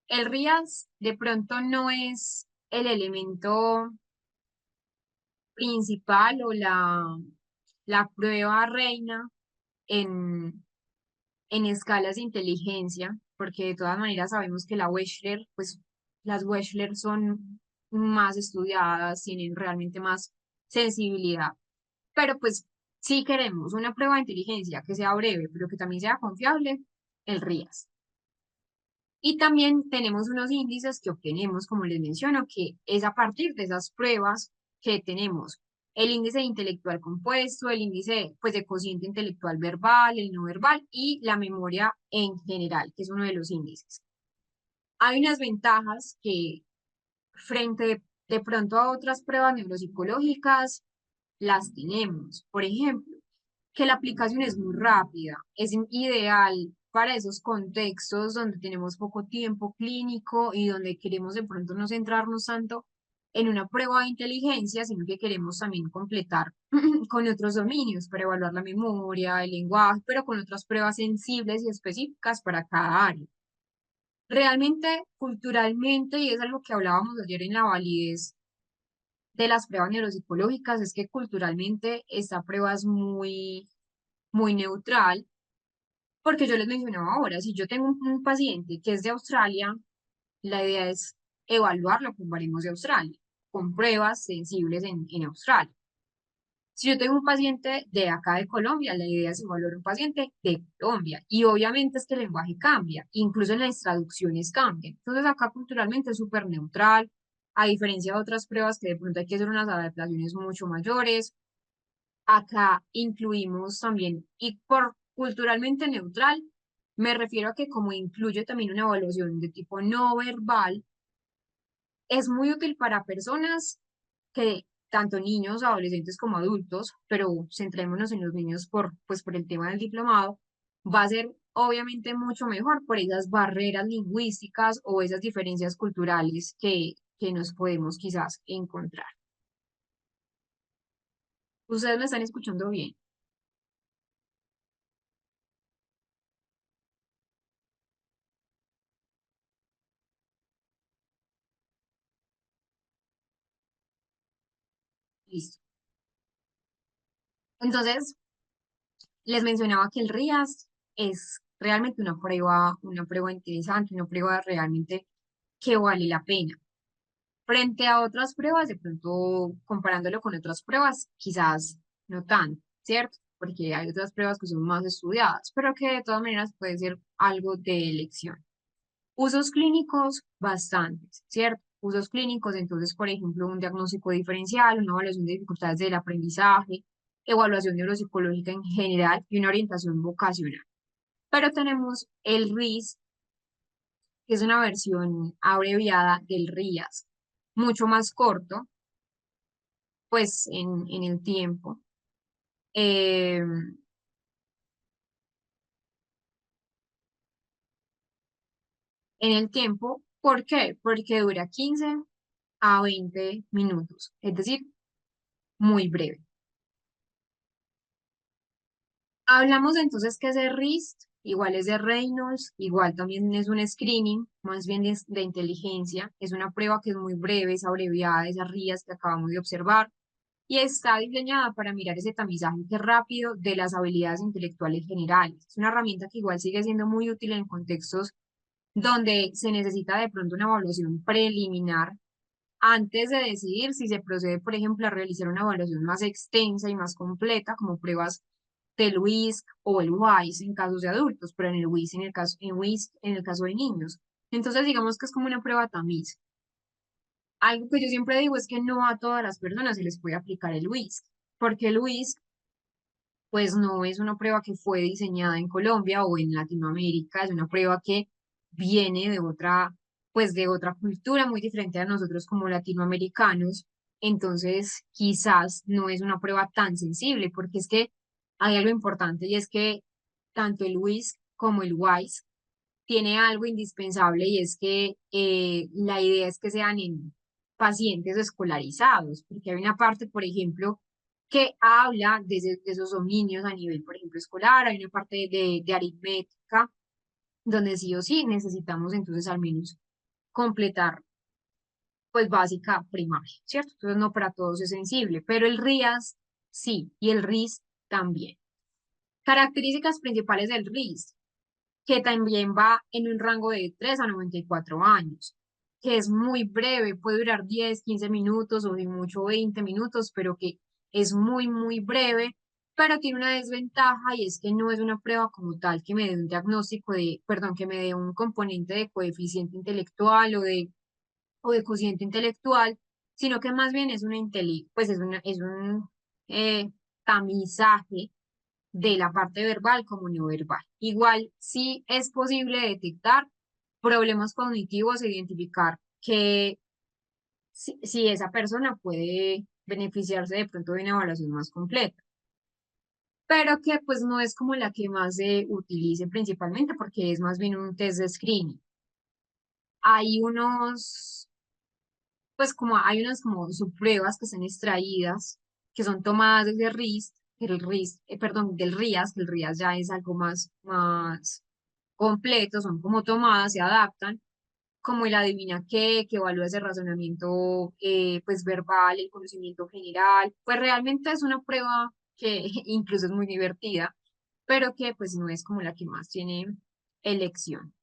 el RIAS de pronto no es el elemento principal o la prueba reina en, en escalas de inteligencia, porque de todas maneras sabemos que la Wechsler, pues las Wechsler son más estudiadas, tienen realmente más sensibilidad, pero pues si queremos una prueba de inteligencia que sea breve, pero que también sea confiable, el RIAS. Y también tenemos unos índices que obtenemos, como les menciono, que es a partir de esas pruebas que tenemos el índice intelectual compuesto, el índice pues, de cociente intelectual verbal, el no verbal y la memoria en general, que es uno de los índices. Hay unas ventajas que frente de pronto a otras pruebas neuropsicológicas las tenemos. Por ejemplo, que la aplicación es muy rápida, es ideal para esos contextos donde tenemos poco tiempo clínico y donde queremos de pronto no centrarnos tanto en una prueba de inteligencia, sino que queremos también completar con otros dominios para evaluar la memoria, el lenguaje, pero con otras pruebas sensibles y específicas para cada área. Realmente, culturalmente, y es algo que hablábamos ayer en la validez de las pruebas neuropsicológicas, es que culturalmente esta prueba es muy neutral, porque yo les mencionaba ahora, si yo tengo un paciente que es de Australia, la idea es evaluarlo con baremos de Australia, con pruebas sensibles en Australia. Si yo tengo un paciente de acá de Colombia, la idea es evaluar un paciente de Colombia. Y obviamente es que el lenguaje cambia, incluso en las traducciones cambian. Entonces acá culturalmente es súper neutral, a diferencia de otras pruebas que de pronto hay que hacer unas adaptaciones mucho mayores. Acá incluimos también, y por culturalmente neutral, me refiero a que como incluye también una evaluación de tipo no verbal, es muy útil para personas que, tanto niños, adolescentes como adultos, pero centrémonos en los niños pues por el tema del diplomado, va a ser obviamente mucho mejor por esas barreras lingüísticas o esas diferencias culturales que que nos podemos quizás encontrar. ¿Ustedes me están escuchando bien? Listo. Entonces, les mencionaba que el RIAS es realmente una prueba interesante, una prueba realmente que vale la pena. Frente a otras pruebas, de pronto comparándolo con otras pruebas, quizás no tanto, ¿cierto? Porque hay otras pruebas que son más estudiadas, pero que de todas maneras puede ser algo de elección. Usos clínicos, bastantes, ¿cierto? Usos clínicos, entonces, por ejemplo, un diagnóstico diferencial, una evaluación de dificultades del aprendizaje, evaluación neuropsicológica en general y una orientación vocacional. Pero tenemos el RIS, que es una versión abreviada del RIAS, mucho más corto, pues en el tiempo. Eh, en el tiempo, ¿por qué? Porque dura 15 a 20 minutos, es decir, muy breve. Hablamos entonces que es de RIST, igual es de Reynolds, igual también es un screening, más bien de inteligencia, es una prueba que es muy breve, es abreviada, esas RIAs que acabamos de observar, y está diseñada para mirar ese tamizaje que es rápido de las habilidades intelectuales generales. Es una herramienta que igual sigue siendo muy útil en contextos donde se necesita de pronto una evaluación preliminar antes de decidir si se procede, por ejemplo, a realizar una evaluación más extensa y más completa, como pruebas del WISC o el WISE en casos de adultos, pero en el WISC en el caso de niños. Entonces, digamos que es como una prueba tamiz. Algo que yo siempre digo es que no a todas las personas se les puede aplicar el WISC, porque el WISC pues no es una prueba que fue diseñada en Colombia o en Latinoamérica, es una prueba que viene de otra, pues de otra cultura muy diferente a nosotros como latinoamericanos. Entonces, quizás no es una prueba tan sensible, porque es que hay algo importante y es que tanto el WISC como el WISE tiene algo indispensable y es que la idea es que sean en pacientes escolarizados, porque hay una parte, por ejemplo, que habla de esos dominios a nivel, por ejemplo, escolar, hay una parte de aritmética, donde sí o sí necesitamos entonces al menos completar, pues básica primaria, ¿cierto? Entonces no para todos es sensible, pero el RIAS sí, y el RIS también. Características principales del RIS, que también va en un rango de 3 a 94 años, que es muy breve, puede durar 10 15 minutos o de mucho 20 minutos, pero que es muy, muy breve, pero tiene una desventaja y es que no es una prueba como tal que me dé un diagnóstico de, perdón, que me dé un componente de coeficiente intelectual o de cociente intelectual, sino que más bien es una pues es un eh, tamizaje de la parte verbal como no verbal. Igual, sí es posible detectar problemas cognitivos e identificar que si esa persona puede beneficiarse de pronto de una evaluación más completa, pero que pues no es como la que más se utilice principalmente porque es más bien un test de screening. Hay unos, pues como hay unas como subpruebas que están extraídas, que son tomadas desde RIST, el RIST, perdón, del RIAS, que el RIAS ya es algo más completo, son como tomadas, se adaptan, como el adivina qué, que evalúa ese razonamiento pues verbal, el conocimiento general, pues realmente es una prueba que incluso es muy divertida, pero que pues no es como la que más tiene elección.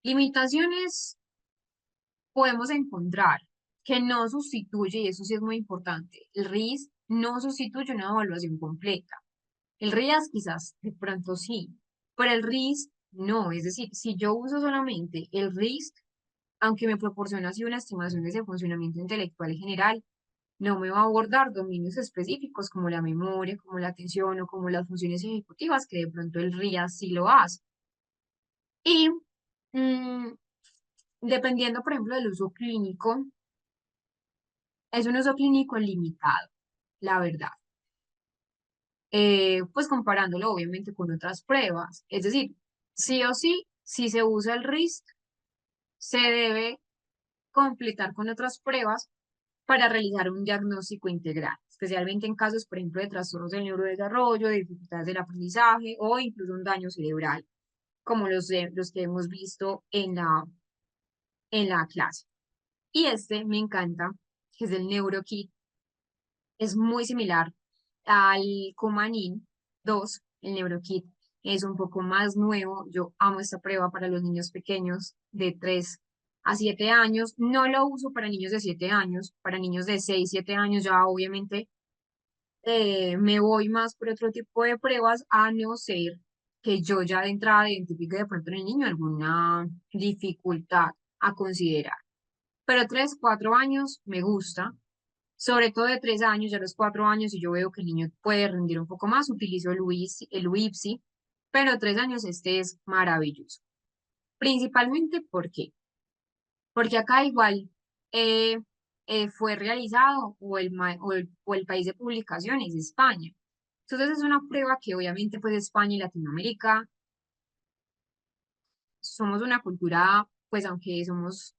Limitaciones podemos encontrar que no sustituye, y eso sí es muy importante, el RIS no sustituye una evaluación completa. El RIAS quizás de pronto sí, pero el RIS no. Es decir, si yo uso solamente el RIS, aunque me proporciona así una estimación de ese funcionamiento intelectual en general, no me va a abordar dominios específicos como la memoria, como la atención o como las funciones ejecutivas, que de pronto el RIAS sí lo hace. Y mm, dependiendo, por ejemplo, del uso clínico, es un uso clínico limitado, la verdad. Pues comparándolo obviamente con otras pruebas. Es decir, sí o sí, si se usa el RISC, se debe completar con otras pruebas para realizar un diagnóstico integral, especialmente en casos, por ejemplo, de trastornos del neurodesarrollo, de dificultades del aprendizaje o incluso un daño cerebral, como los que hemos visto en la clase. Y este me encanta, que es el NeuroKit. Es muy similar al Cumanin 2, el NeuroKit. Es un poco más nuevo. Yo amo esta prueba para los niños pequeños de 3 a 7 años. No lo uso para niños de 7 años. Para niños de 6 7 años ya obviamente me voy más por otro tipo de pruebas, a no ser que yo ya de entrada identifique de pronto en el niño alguna dificultad a considerar. Pero 3 4 años me gusta, sobre todo de 3 años, ya a los 4 años, si yo veo que el niño puede rendir un poco más, utilizo el UIPSI, pero 3 años este es maravilloso. Principalmente, ¿por qué? Porque acá igual eh, fue realizado o el país de publicación es España. Entonces es una prueba que obviamente pues España y Latinoamérica somos una cultura, pues aunque somos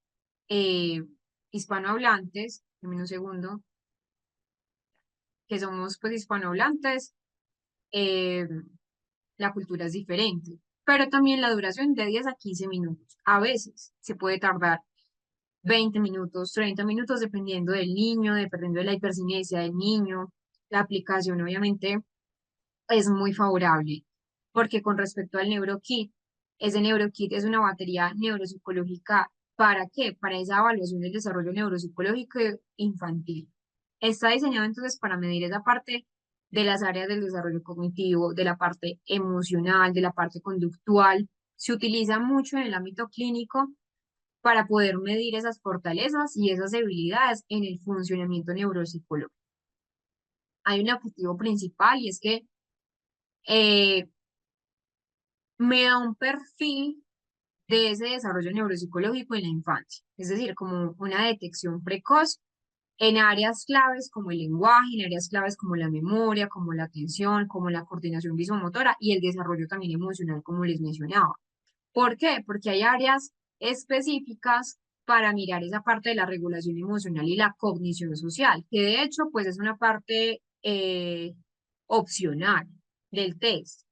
eh, hispanohablantes, en un segundo, que somos pues hispanohablantes, eh, la cultura es diferente, pero también la duración de 10 a 15 minutos. A veces se puede tardar 20 minutos, 30 minutos, dependiendo del niño, dependiendo de la hipercinesia del niño. La aplicación obviamente es muy favorable, porque con respecto al NeuroKit, ese NeuroKit es una batería neuropsicológica. ¿Para qué? Para esa evaluación del desarrollo neuropsicológico infantil. Está diseñado entonces para medir esa parte de las áreas del desarrollo cognitivo, de la parte emocional, de la parte conductual. Se utiliza mucho en el ámbito clínico para poder medir esas fortalezas y esas debilidades en el funcionamiento neuropsicológico. Hay un objetivo principal y es que eh, me da un perfil de ese desarrollo neuropsicológico en la infancia, es decir, como una detección precoz en áreas claves como el lenguaje, en áreas claves como la memoria, como la atención, como la coordinación visomotora y el desarrollo también emocional, como les mencionaba. ¿Por qué? Porque hay áreas específicas para mirar esa parte de la regulación emocional y la cognición social, que de hecho pues es una parte opcional del test.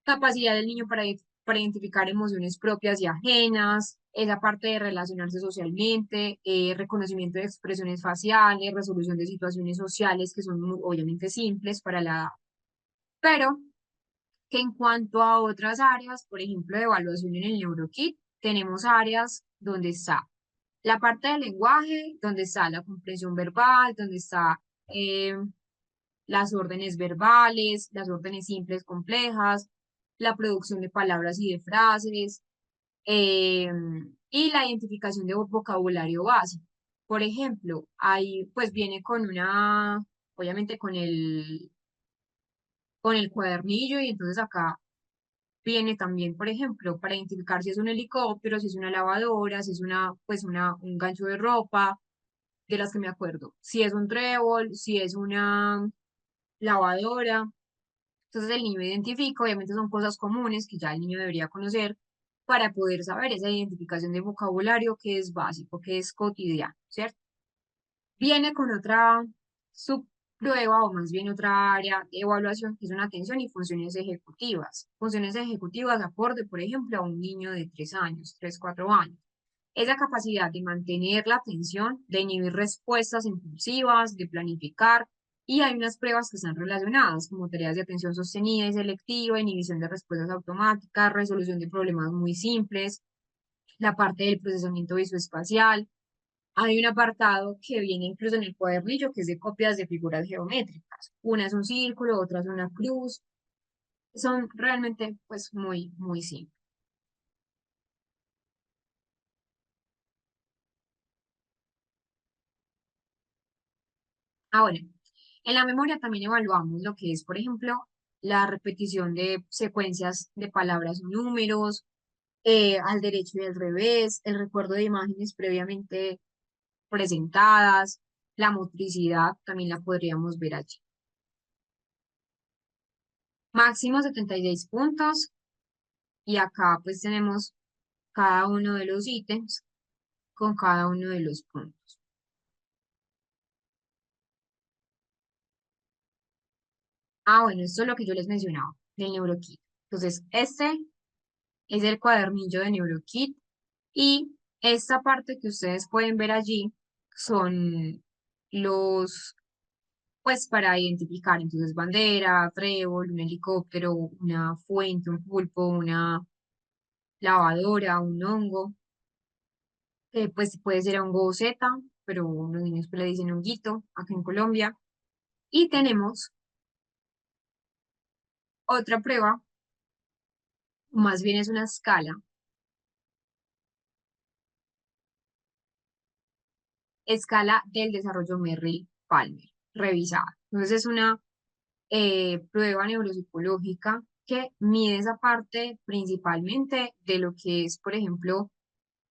Capacidad del niño para identificar emociones propias y ajenas, esa parte de relacionarse socialmente, reconocimiento de expresiones faciales, resolución de situaciones sociales que son obviamente simples para la edad, pero que en cuanto a otras áreas, por ejemplo, de evaluación en el NeuroKit, tenemos áreas donde está la parte del lenguaje, donde está la comprensión verbal, donde está eh, las órdenes verbales, las órdenes simples complejas, la producción de palabras y de frases, eh, y la identificación de vocabulario básico. Por ejemplo, ahí pues viene con obviamente con el cuadernillo y entonces acá viene también, por ejemplo, para identificar si es un helicóptero, si es una lavadora, si es un gancho de ropa, de las que me acuerdo, si es un trébol, si es una lavadora. Entonces el niño identifica, obviamente son cosas comunes que ya el niño debería conocer para poder saber esa identificación de vocabulario que es básico, que es cotidiano, ¿cierto? Viene con otra subprueba o más bien otra área de evaluación que es una atención y funciones ejecutivas. Funciones ejecutivas acorde, por ejemplo, a un niño de 3 años, 3 4 años. Esa capacidad de mantener la atención, de inhibir respuestas impulsivas, de planificar, y hay unas pruebas que están relacionadas, como tareas de atención sostenida y selectiva, inhibición de respuestas automáticas, resolución de problemas muy simples, la parte del procesamiento visoespacial. Hay un apartado que viene incluso en el cuadernillo que es de copias de figuras geométricas. Una es un círculo, otra es una cruz. Son realmente pues muy simples. Ahora, en la memoria también evaluamos lo que es, por ejemplo, la repetición de secuencias de palabras o números, al derecho y al revés, el recuerdo de imágenes previamente presentadas, la motricidad también la podríamos ver allí. Máximo 76 puntos y acá pues tenemos cada uno de los ítems. con cada uno de los puntos. Ah, bueno, esto es lo que yo les mencionaba del NeuroKit. Entonces, este es el cuadernillo de NeuroKit y esta parte que ustedes pueden ver allí son los, pues para identificar, entonces bandera, trébol, un helicóptero, una fuente, un pulpo, una lavadora, un hongo, que pues puede ser hongo Z, pero los niños pues le dicen honguito acá en Colombia. Y tenemos otra prueba, más bien es una escala del desarrollo Merrill-Palmer, revisada. Entonces es una prueba neuropsicológica que mide esa parte principalmente de lo que es, por ejemplo,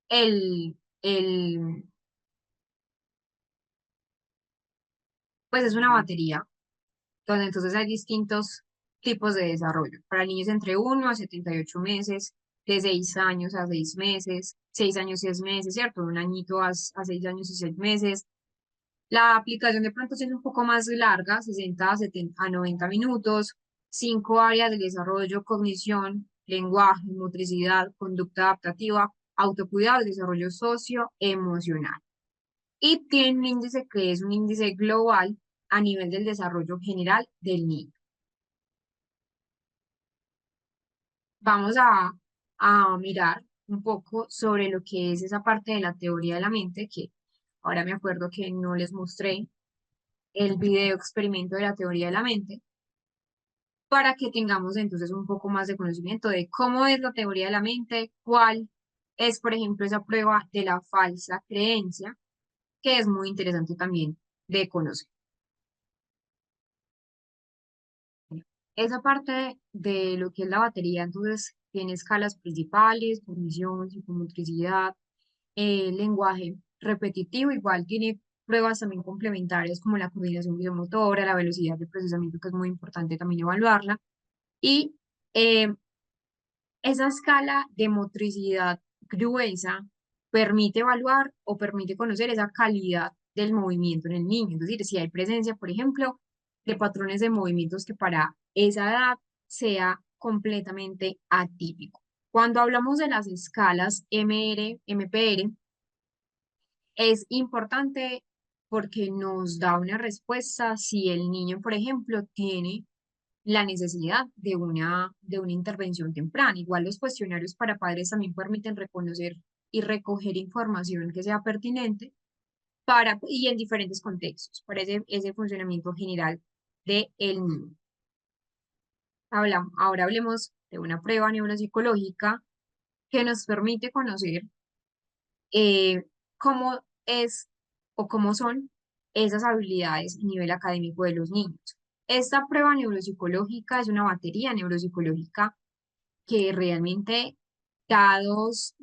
el, pues es una batería, donde entonces hay distintos tipos de desarrollo. Para niños entre 1 a 78 meses, de 6 años a 6 meses, 6 años y 6 meses, ¿cierto? De un añito a 6 años y 6 meses. La aplicación de pronto sí es un poco más larga, 60 a 70 a 90 minutos, 5 áreas de desarrollo, cognición, lenguaje, motricidad, conducta adaptativa, autocuidado y desarrollo socioemocional. Y tiene un índice que es un índice global a nivel del desarrollo general del niño. Vamos a mirar un poco sobre lo que es esa parte de la teoría de la mente, que ahora me acuerdo que no les mostré el video experimento de la teoría de la mente, para que tengamos entonces un poco más de conocimiento de cómo es la teoría de la mente, cuál es, por ejemplo, esa prueba de la falsa creencia, que es muy interesante también de conocer. Esa parte de lo que es la batería, entonces, tiene escalas principales, cognición, psicomotricidad, lenguaje repetitivo, igual tiene pruebas también complementarias como la coordinación videomotora, la velocidad de procesamiento, que es muy importante también evaluarla, y eh, esa escala de motricidad gruesa permite evaluar o permite conocer esa calidad del movimiento en el niño. Es decir, si hay presencia, por ejemplo, de patrones de movimientos que para esa edad sea completamente atípico. Cuando hablamos de las escalas MR, MPR, es importante porque nos da una respuesta si el niño, por ejemplo, tiene la necesidad de una intervención temprana. Igual los cuestionarios para padres también permiten reconocer y recoger información que sea pertinente y en diferentes contextos, para ese funcionamiento general del niño. Ahora hablemos de una prueba neuropsicológica que nos permite conocer eh, cómo es o cómo son esas habilidades a nivel académico de los niños. Esta prueba neuropsicológica es una batería neuropsicológica que realmente, dados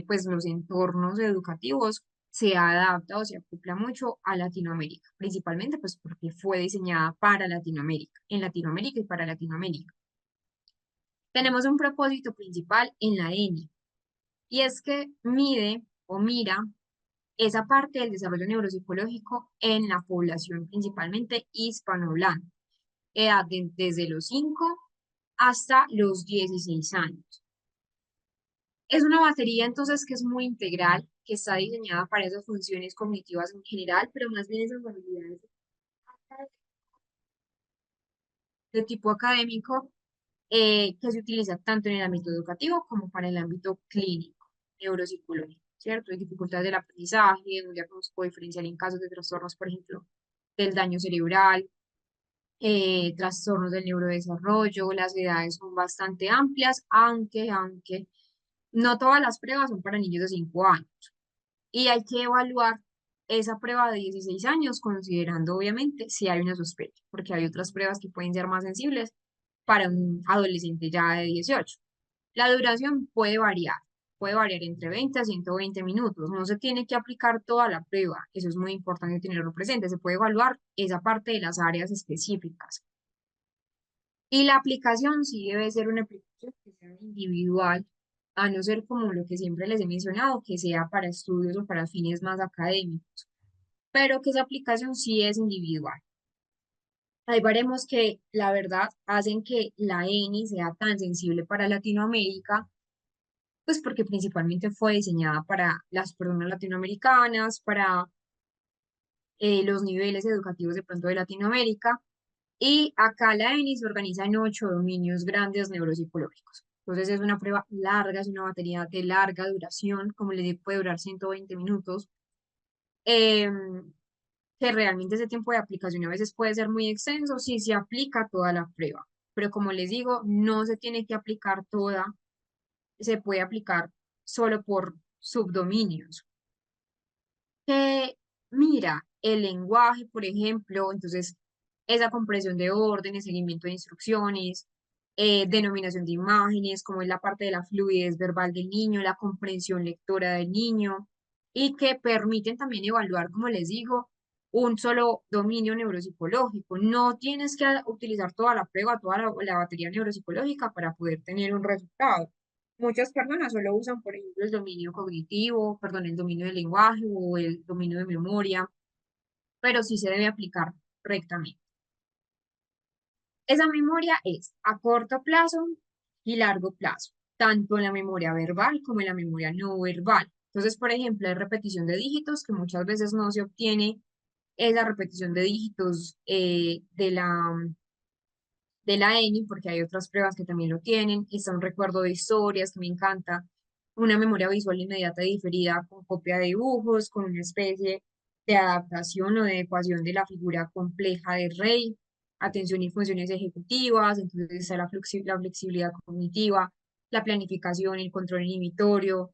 pues los entornos educativos, se adapta o se acopla mucho a Latinoamérica, principalmente pues porque fue diseñada para Latinoamérica, en Latinoamérica y para Latinoamérica. Tenemos un propósito principal en la ENI, y es que mide o mira esa parte del desarrollo neuropsicológico en la población principalmente hispanohablante, desde los 5 hasta los 16 años. Es una batería entonces que es muy integral, que está diseñada para esas funciones cognitivas en general, pero más bien esas habilidades de tipo académico que se utiliza tanto en el ámbito educativo como para el ámbito clínico, neuropsicológico, ¿cierto? Hay dificultades del aprendizaje, un diagnóstico diferencial en casos de trastornos, por ejemplo, del daño cerebral, trastornos del neurodesarrollo, las edades son bastante amplias, aunque no todas las pruebas son para niños de 5 años. Y hay que evaluar esa prueba de 16 años, considerando obviamente si hay una sospecha, porque hay otras pruebas que pueden ser más sensibles para un adolescente ya de 18. La duración puede variar entre 20 a 120 minutos. No se tiene que aplicar toda la prueba, eso es muy importante tenerlo presente. Se puede evaluar esa parte de las áreas específicas. Y la aplicación sí debe ser una aplicación que sea individual a no ser como lo que siempre les he mencionado, que sea para estudios o para fines más académicos, pero que esa aplicación sí es individual. Hay baremos que, la verdad, hacen que la ENI sea tan sensible para Latinoamérica, pues porque principalmente fue diseñada para las personas latinoamericanas, para los niveles educativos de pronto de Latinoamérica. Y acá la ENI se organiza en 8 dominios grandes neuropsicológicos. Entonces es una prueba larga, es una batería de larga duración, como le digo, puede durar 120 minutos, em, que realmente ese tiempo de aplicación a veces puede ser muy extenso si se aplica toda la prueba. Pero como les digo, no se tiene que aplicar toda, se puede aplicar solo por subdominios. Que mira el lenguaje, por ejemplo, entonces esa comprensión de órdenes, seguimiento de instrucciones, denominación de imágenes, como es la parte de la fluidez verbal del niño, la comprensión lectora del niño, y que permiten también evaluar, como les digo, un solo dominio neuropsicológico. No tienes que utilizar toda la prueba, toda la batería neuropsicológica para poder tener un resultado. Muchas personas solo usan, por ejemplo, el dominio cognitivo, perdón, el dominio del lenguaje o el dominio de memoria, pero sí se debe aplicar correctamente. Esa memoria es a corto plazo y largo plazo, tanto en la memoria verbal como en la memoria no verbal. Entonces, por ejemplo, hay repetición de dígitos que muchas veces no se obtiene esa repetición de dígitos de la ENI, porque hay otras pruebas que también lo tienen. Está un recuerdo de historias que me encanta, una memoria visual inmediata y diferida con copia de dibujos, con una especie de adaptación o de ecuación de la figura compleja de Rey, atención y funciones ejecutivas, entonces está la flexibilidad cognitiva, la planificación, el control inhibitorio.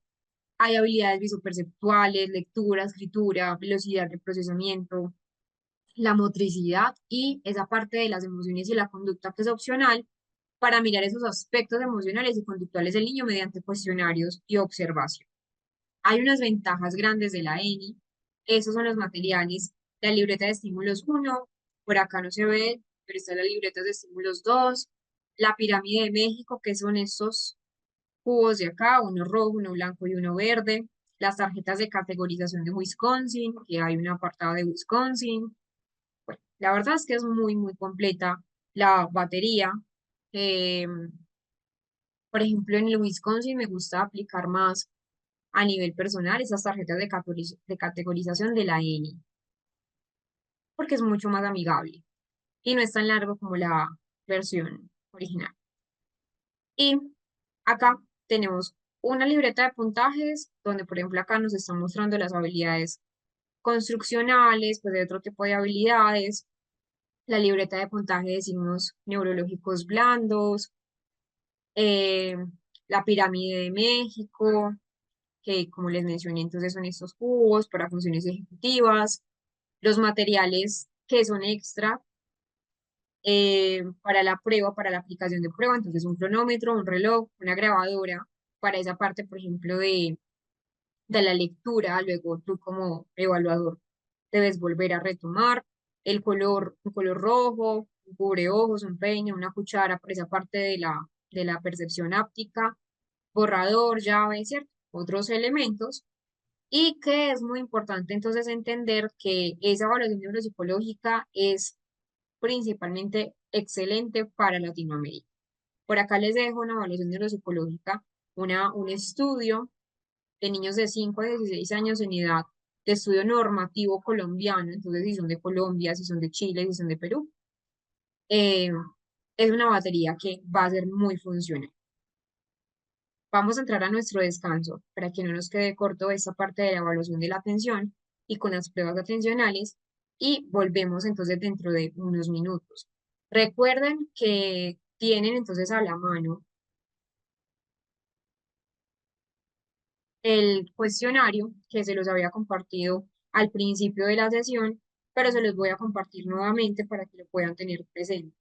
Hay habilidades visoperceptuales, lectura, escritura, velocidad de procesamiento, la motricidad y esa parte de las emociones y la conducta que es opcional para mirar esos aspectos emocionales y conductuales del niño mediante cuestionarios y observación. Hay unas ventajas grandes de la ENI, esos son los materiales, la libreta de estímulos 1, por acá no se ve, pero está la libreta de estímulos 2, la pirámide de México, que son estos cubos de acá, uno rojo, uno blanco y uno verde, las tarjetas de categorización de Wisconsin, que hay un apartado de Wisconsin, bueno, la verdad es que es muy, muy completa la batería. Eh, por ejemplo, en el Wisconsin me gusta aplicar más a nivel personal esas tarjetas de categorización de la ENI, porque es mucho más amigable y no es tan largo como la versión original. Y acá tenemos una libreta de puntajes, donde por ejemplo acá nos están mostrando las habilidades construccionales, pues de otro tipo de habilidades, la libreta de puntaje de signos neurológicos blandos, eh, la pirámide de México, que como les mencioné, entonces son estos cubos para funciones ejecutivas, los materiales que son extra para la prueba, para la aplicación de prueba, entonces un cronómetro, un reloj, una grabadora, para esa parte, por ejemplo, de la lectura, luego tú como evaluador debes volver a retomar el color, un color rojo, un cubreojos, un peine, una cuchara para esa parte de la percepción áptica, borrador, llave, ¿cierto? Otros elementos. Y que es muy importante entonces entender que esa evaluación neuropsicológica es principalmente excelente para Latinoamérica. Por acá les dejo una evaluación neuropsicológica, un estudio de niños de 5 a 16 años en edad, de estudio normativo colombiano, entonces si son de Colombia, si son de Chile, si son de Perú, eh, es una batería que va a ser muy funcional. Vamos a entrar a nuestro descanso para que no nos quede corto esta parte de la evaluación de la atención y con las pruebas atencionales y volvemos entonces dentro de unos minutos. Recuerden que tienen entonces a la mano el cuestionario que se los había compartido al principio de la sesión, pero se los voy a compartir nuevamente para que lo puedan tener presente.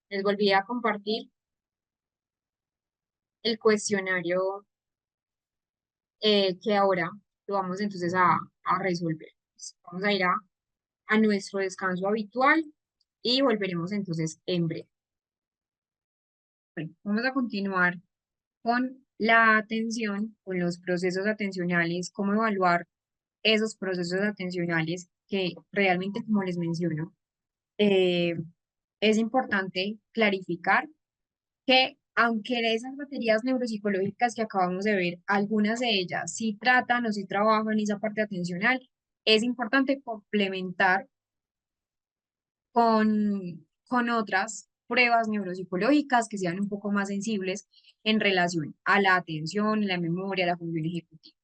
Les volví a compartir el cuestionario que ahora lo vamos entonces a resolver. Vamos a ir a nuestro descanso habitual y volveremos entonces en breve. Bueno, vamos a continuar con la atención, con los procesos atencionales, cómo evaluar esos procesos atencionales que realmente, como les menciono, eh, es importante clarificar que aunque de esas baterías neuropsicológicas que acabamos de ver, algunas de ellas sí tratan o sí trabajan esa parte atencional, es importante complementar con otras pruebas neuropsicológicas que sean un poco más sensibles en relación a la atención, la memoria, la función ejecutiva.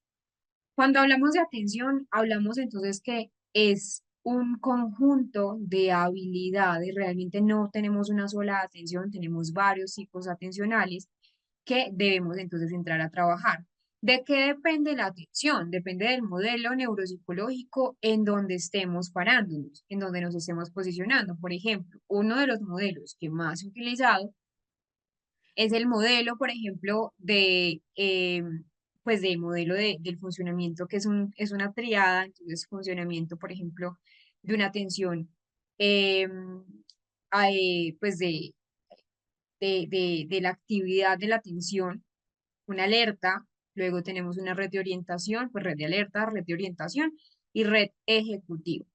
Cuando hablamos de atención, hablamos entonces que es un conjunto de habilidades, realmente no tenemos una sola atención, tenemos varios tipos atencionales que debemos entonces entrar a trabajar. ¿De qué depende la atención? Depende del modelo neuropsicológico en donde estemos parándonos, en donde nos estemos posicionando. Por ejemplo, uno de los modelos que más he utilizado es el modelo, por ejemplo, pues del modelo del funcionamiento, que es una triada, entonces funcionamiento, por ejemplo, de una atención, eh, pues de la actividad de la atención, una alerta, luego tenemos una red de orientación, pues red de alerta, red de orientación y red ejecutiva.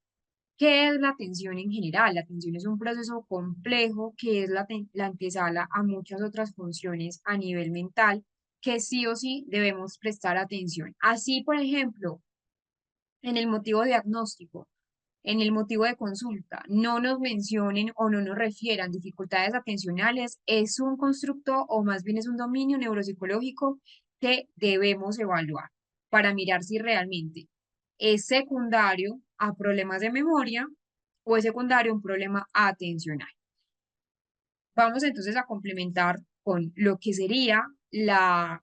¿Qué es la atención en general? La atención es un proceso complejo que es la antesala a muchas otras funciones a nivel mental que sí o sí debemos prestar atención. Así, por ejemplo, en el motivo diagnóstico, en el motivo de consulta, no nos mencionen o no nos refieran dificultades atencionales, es un constructo o más bien es un dominio neuropsicológico que debemos evaluar para mirar si realmente es secundario a problemas de memoria o es secundario a un problema atencional. Vamos entonces a complementar con lo que sería la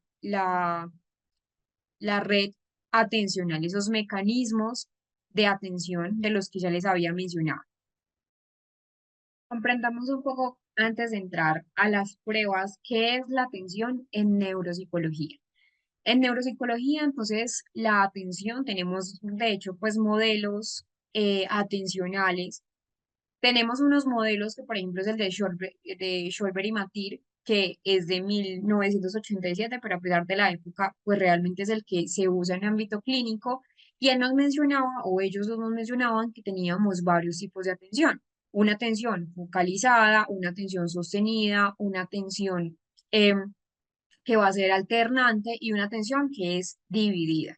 red atencional, esos mecanismos de atención de los que ya les había mencionado. Comprendamos un poco antes de entrar a las pruebas qué es la atención en neuropsicología. En neuropsicología, entonces, la atención, tenemos de hecho pues modelos atencionales. Tenemos unos modelos que, por ejemplo, es el de Scholber y Matir, que es de 1987, pero a pesar de la época, pues realmente es el que se usa en ámbito clínico. Y él nos mencionaba, o ellos dos nos mencionaban, que teníamos varios tipos de atención. Una atención focalizada, una atención sostenida, una atención que va a ser alternante y una atención que es dividida.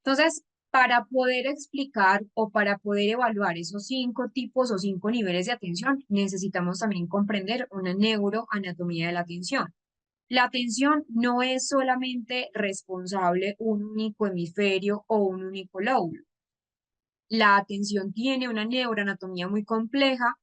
Entonces, para poder explicar o para poder evaluar esos 5 tipos o 5 niveles de atención, necesitamos también comprender una neuroanatomía de la atención. La atención no es solamente responsable un único hemisferio o un único lóbulo. La atención tiene una neuroanatomía muy compleja.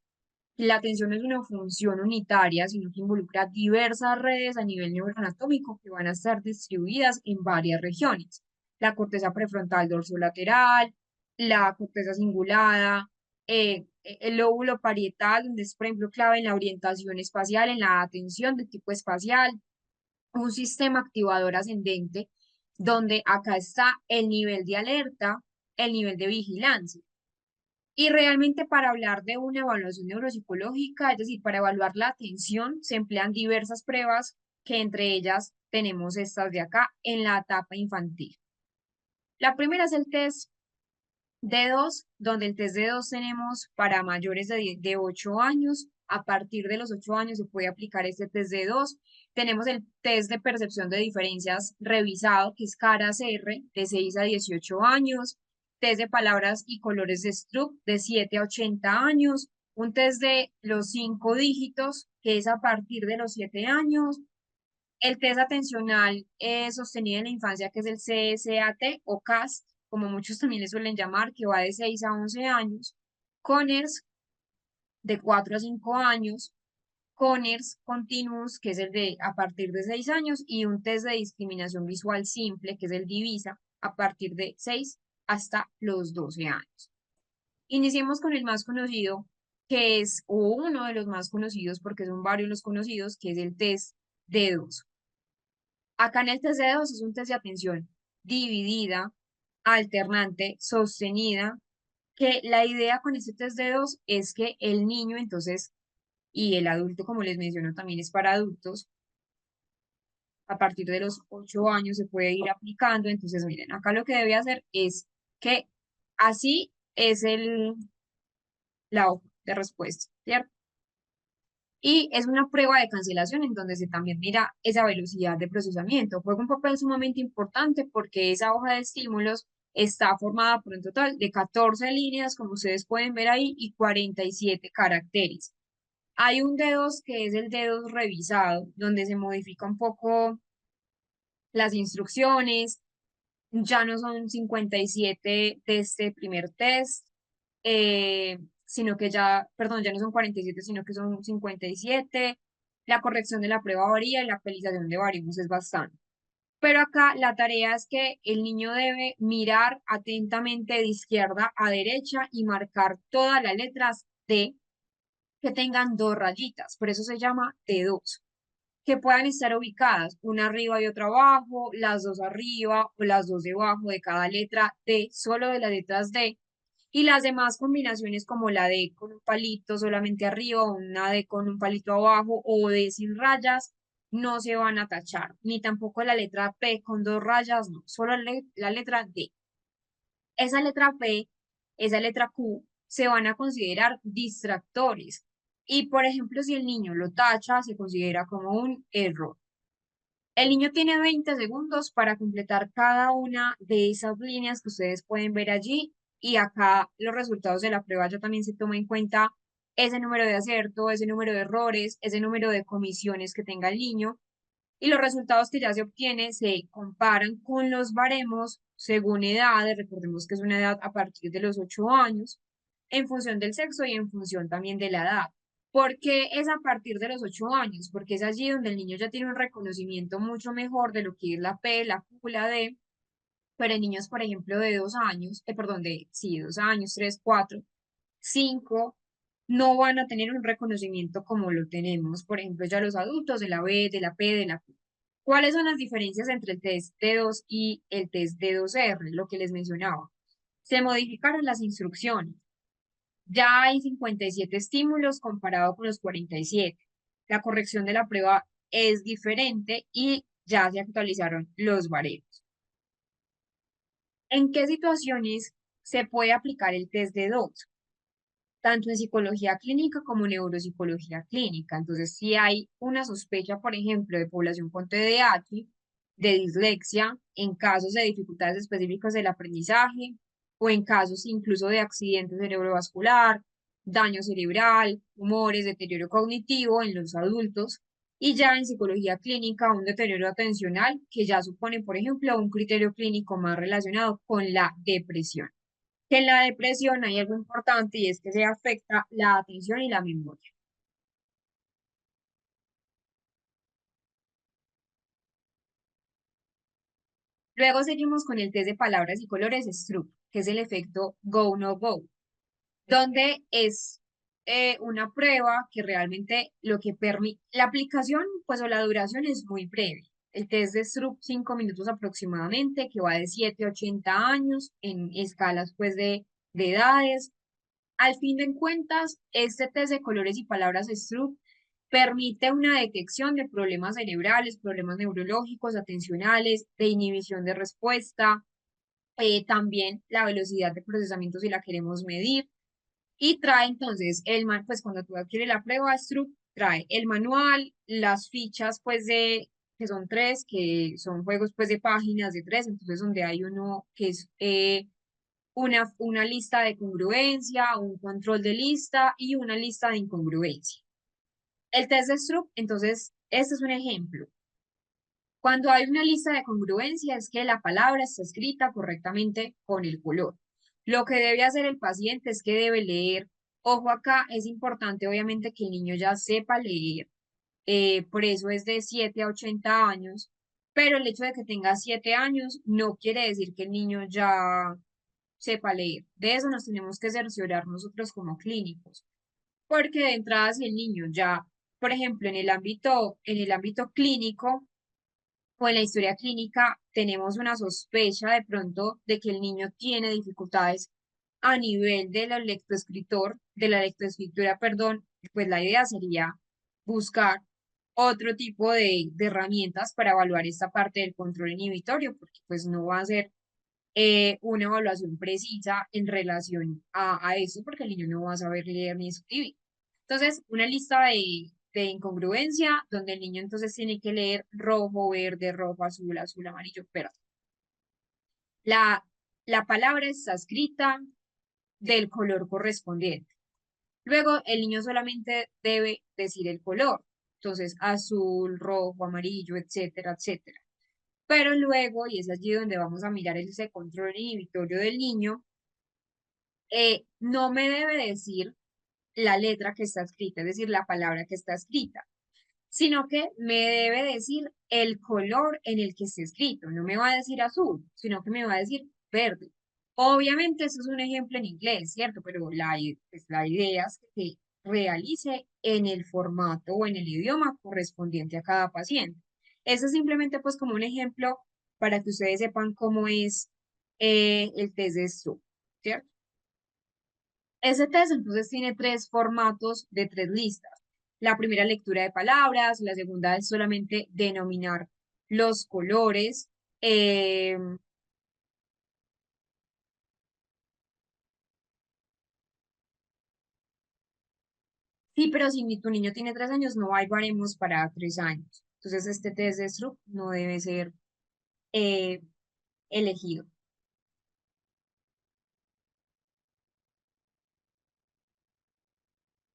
La atención es una función unitaria, sino que involucra diversas redes a nivel neuroanatómico que van a estar distribuidas en varias regiones. La corteza prefrontal dorsolateral, la corteza cingulada, el lóbulo parietal, donde es, por ejemplo, clave en la orientación espacial, en la atención de tipo espacial, un sistema activador ascendente, donde acá está el nivel de alerta, el nivel de vigilancia. Y realmente para hablar de una evaluación neuropsicológica, es decir, para evaluar la atención, se emplean diversas pruebas que entre ellas tenemos estas de acá en la etapa infantil. La primera es el test D2, donde el test D2 tenemos para mayores de 8 años. A partir de los 8 años se puede aplicar este test D2. Tenemos el test de percepción de diferencias revisado, que es CARAS-R, de 6 a 18 años. Test de palabras y colores de Stroop, de 7 a 80 años. Un test de los 5 dígitos, que es a partir de los 7 años. El test atencional sostenido en la infancia, que es el CSAT o CAST, como muchos también le suelen llamar, que va de 6 a 11 años. CONERS, de 4 a 5 años. CONERS Continuous, que es el de a partir de 6 años. Y un test de discriminación visual simple, que es el DIVISA, a partir de 6 hasta los 12 años. Iniciemos con el más conocido, que es, o uno de los más conocidos, porque son varios los conocidos, que es el test D2. Acá en el test de dedos es un test de atención dividida, alternante, sostenida, que la idea con este test de dedos es que el niño entonces, y el adulto, como les menciono, también es para adultos, a partir de los 8 años se puede ir aplicando. Entonces, miren, acá lo que debe hacer es que así es la hoja de respuesta, ¿cierto? Y es una prueba de cancelación en donde se también mira esa velocidad de procesamiento. Juega un papel sumamente importante porque esa hoja de estímulos está formada por un total de 14 líneas, como ustedes pueden ver ahí, y 47 caracteres. Hay un D2 que es el D2 revisado, donde se modifica un poco las instrucciones. Ya no son 57 de este primer test, sino que ya, perdón, ya no son 47, sino que son 57. La corrección de la prueba varía y la actualización de variables es bastante. Pero acá la tarea es que el niño debe mirar atentamente de izquierda a derecha y marcar todas las letras D que tengan dos rayitas. Por eso se llama D2, que puedan estar ubicadas, una arriba y otra abajo, las dos arriba o las dos debajo de cada letra D, solo de las letras D, y las demás combinaciones como la D con un palito solamente arriba, o una D con un palito abajo, o D sin rayas, no se van a tachar, ni tampoco la letra P con dos rayas, no, solo la letra D. Esa letra P, esa letra Q, se van a considerar distractores. Y, por ejemplo, si el niño lo tacha, se considera como un error. El niño tiene 20 segundos para completar cada una de esas líneas que ustedes pueden ver allí, y acá los resultados de la prueba ya también se toma en cuenta ese número de acierto, ese número de errores, ese número de comisiones que tenga el niño, y los resultados que ya se obtienen se comparan con los baremos según edades. Recordemos que es una edad a partir de los 8 años, en función del sexo y en función también de la edad. ¿Por qué es a partir de los 8 años? Porque es allí donde el niño ya tiene un reconocimiento mucho mejor de lo que es la P, la Q, la D, pero en niños, por ejemplo, de 2 años, perdón, sí, 2 años, 3, 4, 5, no van a tener un reconocimiento como lo tenemos, por ejemplo, ya los adultos de la B, de la P, de la Q. ¿Cuáles son las diferencias entre el test D2 y el test D2R? Lo que les mencionaba. Se modificaron las instrucciones. Ya hay 57 estímulos comparado con los 47. La corrección de la prueba es diferente y ya se actualizaron los baremos. ¿En qué situaciones se puede aplicar el test D2? Tanto en psicología clínica como en neuropsicología clínica. Entonces, si hay una sospecha, por ejemplo, de población con TDAH, de dislexia, en casos de dificultades específicas del aprendizaje, o en casos incluso de accidente cerebrovascular, daño cerebral, tumores, deterioro cognitivo en los adultos, y ya en psicología clínica, un deterioro atencional que ya supone, por ejemplo, un criterio clínico más relacionado con la depresión. Que en la depresión hay algo importante y es que se afecta la atención y la memoria. Luego seguimos con el test de palabras y colores STRUP, que es el efecto Go No Go, donde es una prueba que realmente lo que permite, la aplicación pues o la duración es muy breve. El test de STRUP 5 minutos aproximadamente, que va de 7 a 80 años en escalas pues de edades. Al fin de cuentas, este test de colores y palabras Stroop permite una detección de problemas cerebrales, problemas neurológicos, atencionales, de inhibición de respuesta, también la velocidad de procesamiento si la queremos medir. Y trae entonces pues cuando tú adquieres la prueba Stroop, trae el manual, las fichas pues que son tres, que son juegos pues de páginas de tres, entonces donde hay uno que es una lista de congruencia, un control de lista y una lista de incongruencia. El test de Stroop, entonces, este es un ejemplo. Cuando hay una lista de congruencia es que la palabra está escrita correctamente con el color. Lo que debe hacer el paciente es que debe leer. Ojo acá, es importante obviamente que el niño ya sepa leer, por eso es de 7 a 80 años, pero el hecho de que tenga 7 años no quiere decir que el niño ya sepa leer. De eso nos tenemos que cerciorar nosotros como clínicos, porque de entrada si el niño ya, por ejemplo, en el ámbito clínico o en la historia clínica tenemos una sospecha de pronto de que el niño tiene dificultades, a nivel de la lectoescritura, perdón, pues la idea sería buscar otro tipo de herramientas para evaluar esta parte del control inhibitorio, porque pues no va a ser una evaluación precisa en relación a eso, porque el niño no va a saber leer ni escribir. Entonces, una lista de incongruencia, donde el niño entonces tiene que leer rojo, verde, rojo, azul, azul, amarillo, verde. La, la palabra está escrita del color correspondiente. Luego, el niño solamente debe decir el color. Entonces, azul, rojo, amarillo, etcétera, etcétera. Pero luego, y es allí donde vamos a mirar ese control inhibitorio del niño, no me debe decir la letra que está escrita, es decir, la palabra que está escrita, sino que me debe decir el color en el que esté escrito. No me va a decir azul, sino que me va a decir verde. Obviamente, eso es un ejemplo en inglés, ¿cierto? Pero pues, la idea es que se realice en el formato o en el idioma correspondiente a cada paciente. Eso es simplemente pues como un ejemplo para que ustedes sepan cómo es el test de Stroop, ¿cierto? Ese test entonces tiene tres formatos de tres listas. La primera lectura de palabras, la segunda es solamente denominar los colores. eh, sí, pero si tu niño tiene 3 años, no hay baremos para 3 años. Entonces este test de Stroop no debe ser eh, elegido.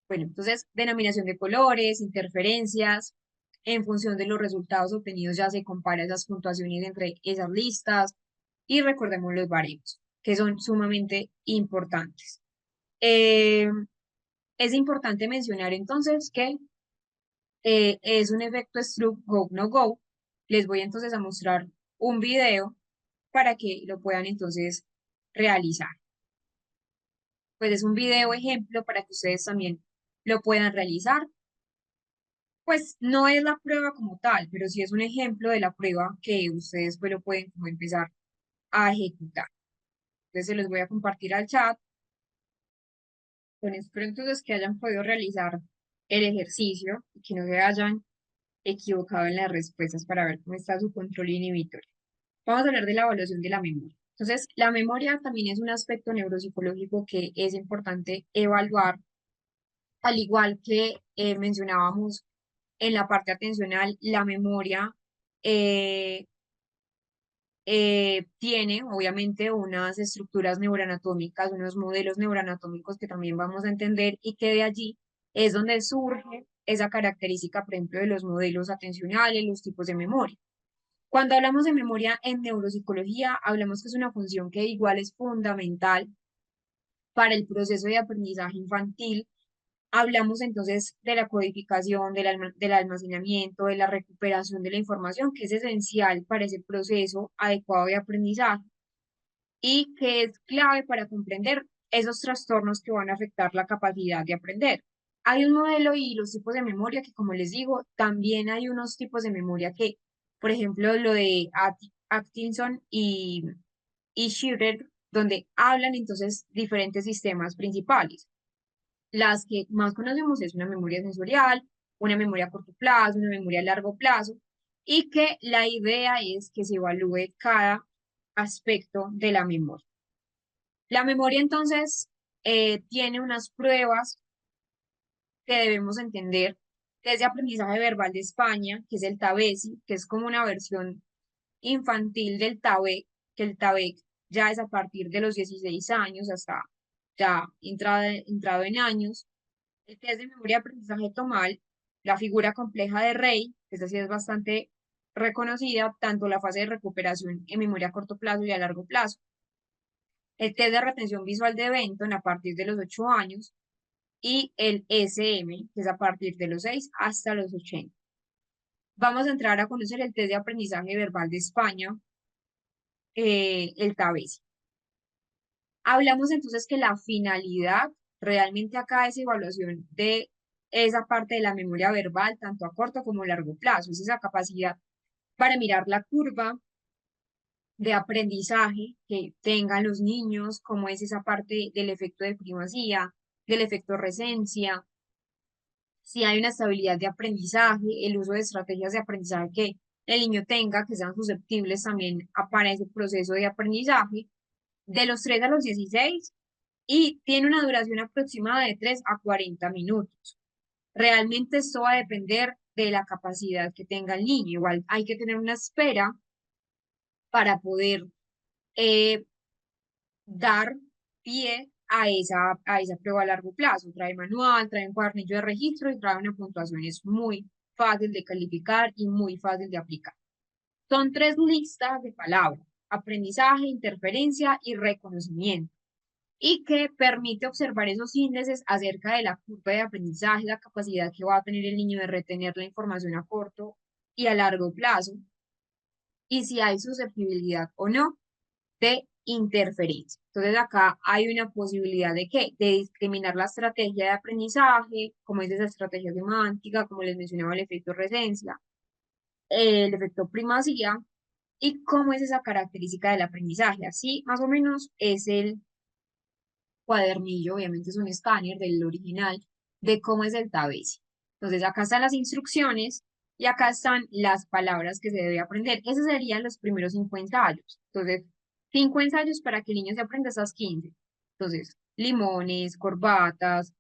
Bueno, entonces denominación de colores, interferencias. En función de los resultados obtenidos ya se compara esas puntuaciones entre esas listas y recordemos los baremos, que son sumamente importantes. Eh, es importante mencionar entonces que es un efecto Stroop Go No Go. Les voy entonces a mostrar un video para que lo puedan entonces realizar. Pues es un video ejemplo para que ustedes también lo puedan realizar. Pues no es la prueba como tal, pero sí es un ejemplo de la prueba que ustedes pues lo pueden como empezar a ejecutar. Entonces se los voy a compartir al chat. Con espero entonces que hayan podido realizar el ejercicio y que no se hayan equivocado en las respuestas para ver cómo está su control inhibitorio. Vamos a hablar de la evaluación de la memoria. Entonces, la memoria también es un aspecto neuropsicológico que es importante evaluar, al igual que mencionábamos en la parte atencional, la memoria eh, tiene obviamente unas estructuras neuroanatómicas, unos modelos neuroanatómicos que también vamos a entender y que de allí es donde surge esa característica, por ejemplo, de los modelos atencionales, los tipos de memoria. Cuando hablamos de memoria en neuropsicología, hablamos que es una función que igual es fundamental para el proceso de aprendizaje infantil. Hablamos entonces de la codificación, del almacenamiento, de la recuperación de la información, que es esencial para ese proceso adecuado de aprendizaje y que es clave para comprender esos trastornos que van a afectar la capacidad de aprender. Hay un modelo y los tipos de memoria que, como les digo, también hay unos tipos de memoria que, por ejemplo, lo de Atkinson y Schroeder, donde hablan entonces diferentes sistemas principales. Las que más conocemos es una memoria sensorial, una memoria a corto plazo, una memoria a largo plazo, y que la idea es que se evalúe cada aspecto de la memoria. La memoria entonces tiene unas pruebas que debemos entender, que es de aprendizaje verbal de España, que es el TABESI, que es como una versión infantil del TABEC, que el TABEC ya es a partir de los 16 años hasta ya entrado en años. El test de memoria de aprendizaje tomal, la figura compleja de Rey, que esa sí es bastante reconocida, tanto la fase de recuperación en memoria a corto plazo y a largo plazo. El test de retención visual de Benton a partir de los 8 años y el SM, que es a partir de los 6 hasta los 80. Vamos a entrar a conocer el test de aprendizaje verbal de España, el TABESI. Hablamos entonces que la finalidad realmente acá es evaluación de esa parte de la memoria verbal, tanto a corto como a largo plazo, es esa capacidad para mirar la curva, de aprendizaje que tengan los niños, cómo es esa parte del efecto de primacía, del efecto recencia, si hay una estabilidad de aprendizaje, el uso de estrategias de aprendizaje que el niño tenga, que sean susceptibles también para ese proceso de aprendizaje, de los 3 a los 16 y tiene una duración aproximada de 3 a 40 minutos. Realmente esto va a depender de la capacidad que tenga el niño. Igual hay que tener una espera para poder eh, dar pie a esa prueba a largo plazo. Trae manual, trae un cuadernillo de registro y trae una puntuación. Es muy fácil de calificar y muy fácil de aplicar. Son 3 listas de palabras: aprendizaje, interferencia y reconocimiento, y que permite observar esos índices acerca de la curva de aprendizaje, la capacidad que va a tener el niño de retener la información a corto y a largo plazo, y si hay susceptibilidad o no de interferencia. Entonces acá hay una posibilidad de qué, de discriminar la estrategia de aprendizaje, como es esa estrategia semántica, como les mencionaba, el efecto recencia, el efecto primacía, y cómo es esa característica del aprendizaje. Así más o menos es el cuadernillo, obviamente es un escáner del original, de cómo es el TABESI. Entonces acá están las instrucciones y acá están las palabras que se debe aprender. Esos serían los primeros 5 ensayos. Entonces, 5 ensayos para que el niño se aprenda esas 15. Entonces, limones, corbatas,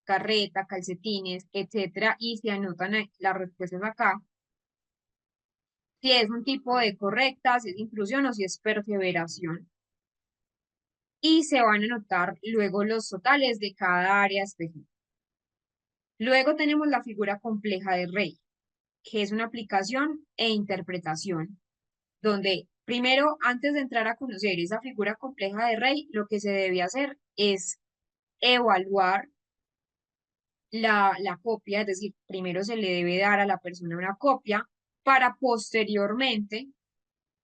carreta, calcetines, etcétera, y se anotan las respuestas acá. Si es un tipo de correcta, si es inclusión o si es perseveración. Y se van a anotar luego los totales de cada área específica. Luego tenemos la figura compleja de Rey, que es una aplicación e interpretación, donde primero, antes de entrar a conocer esa figura compleja de Rey, lo que se debe hacer es evaluar la copia, es decir, primero se le debe dar a la persona una copia para posteriormente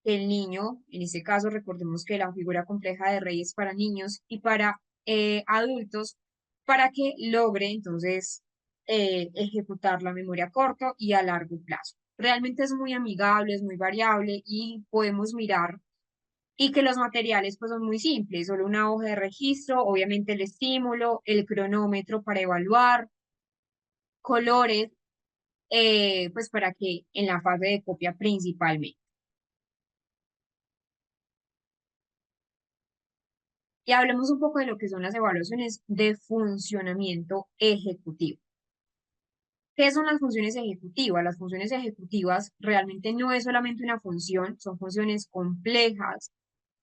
el niño, en este caso recordemos que la figura compleja de Rey es para niños y para adultos, para que logre entonces ejecutar la memoria a corto y a largo plazo. Realmente es muy amigable, es muy variable y podemos mirar, y que los materiales pues son muy simples, solo una hoja de registro, obviamente el estímulo, el cronómetro para evaluar, colores, pues para que en la fase de copia principalmente. Y hablemos un poco de lo que son las evaluaciones de funcionamiento ejecutivo. ¿Qué son las funciones ejecutivas? Las funciones ejecutivas realmente no es solamente una función, son funciones complejas,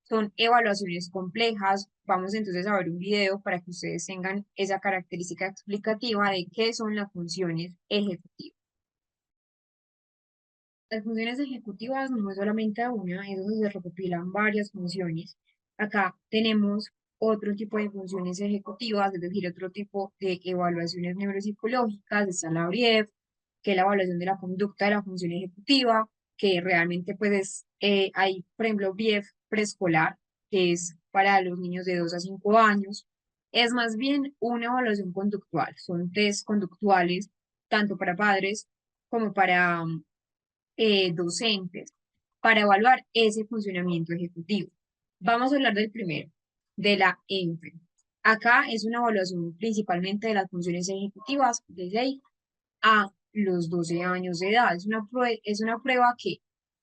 son evaluaciones complejas. Vamos entonces a ver un video para que ustedes tengan esa característica explicativa de qué son las funciones ejecutivas. Las funciones ejecutivas no es solamente una, es donde se recopilan varias funciones. Acá tenemos otro tipo de funciones ejecutivas, es decir, otro tipo de evaluaciones neuropsicológicas. Está la BRIEF, que es la evaluación de la conducta de la función ejecutiva, que realmente pues hay, por ejemplo, BRIEF preescolar, que es para los niños de 2 a 5 años. Es más bien una evaluación conductual, son test conductuales, tanto para padres como para docentes para evaluar ese funcionamiento ejecutivo. Vamos a hablar del primero, de la ENFE. Acá es una evaluación principalmente de las funciones ejecutivas de 6 a los 12 años de edad. Es una prueba que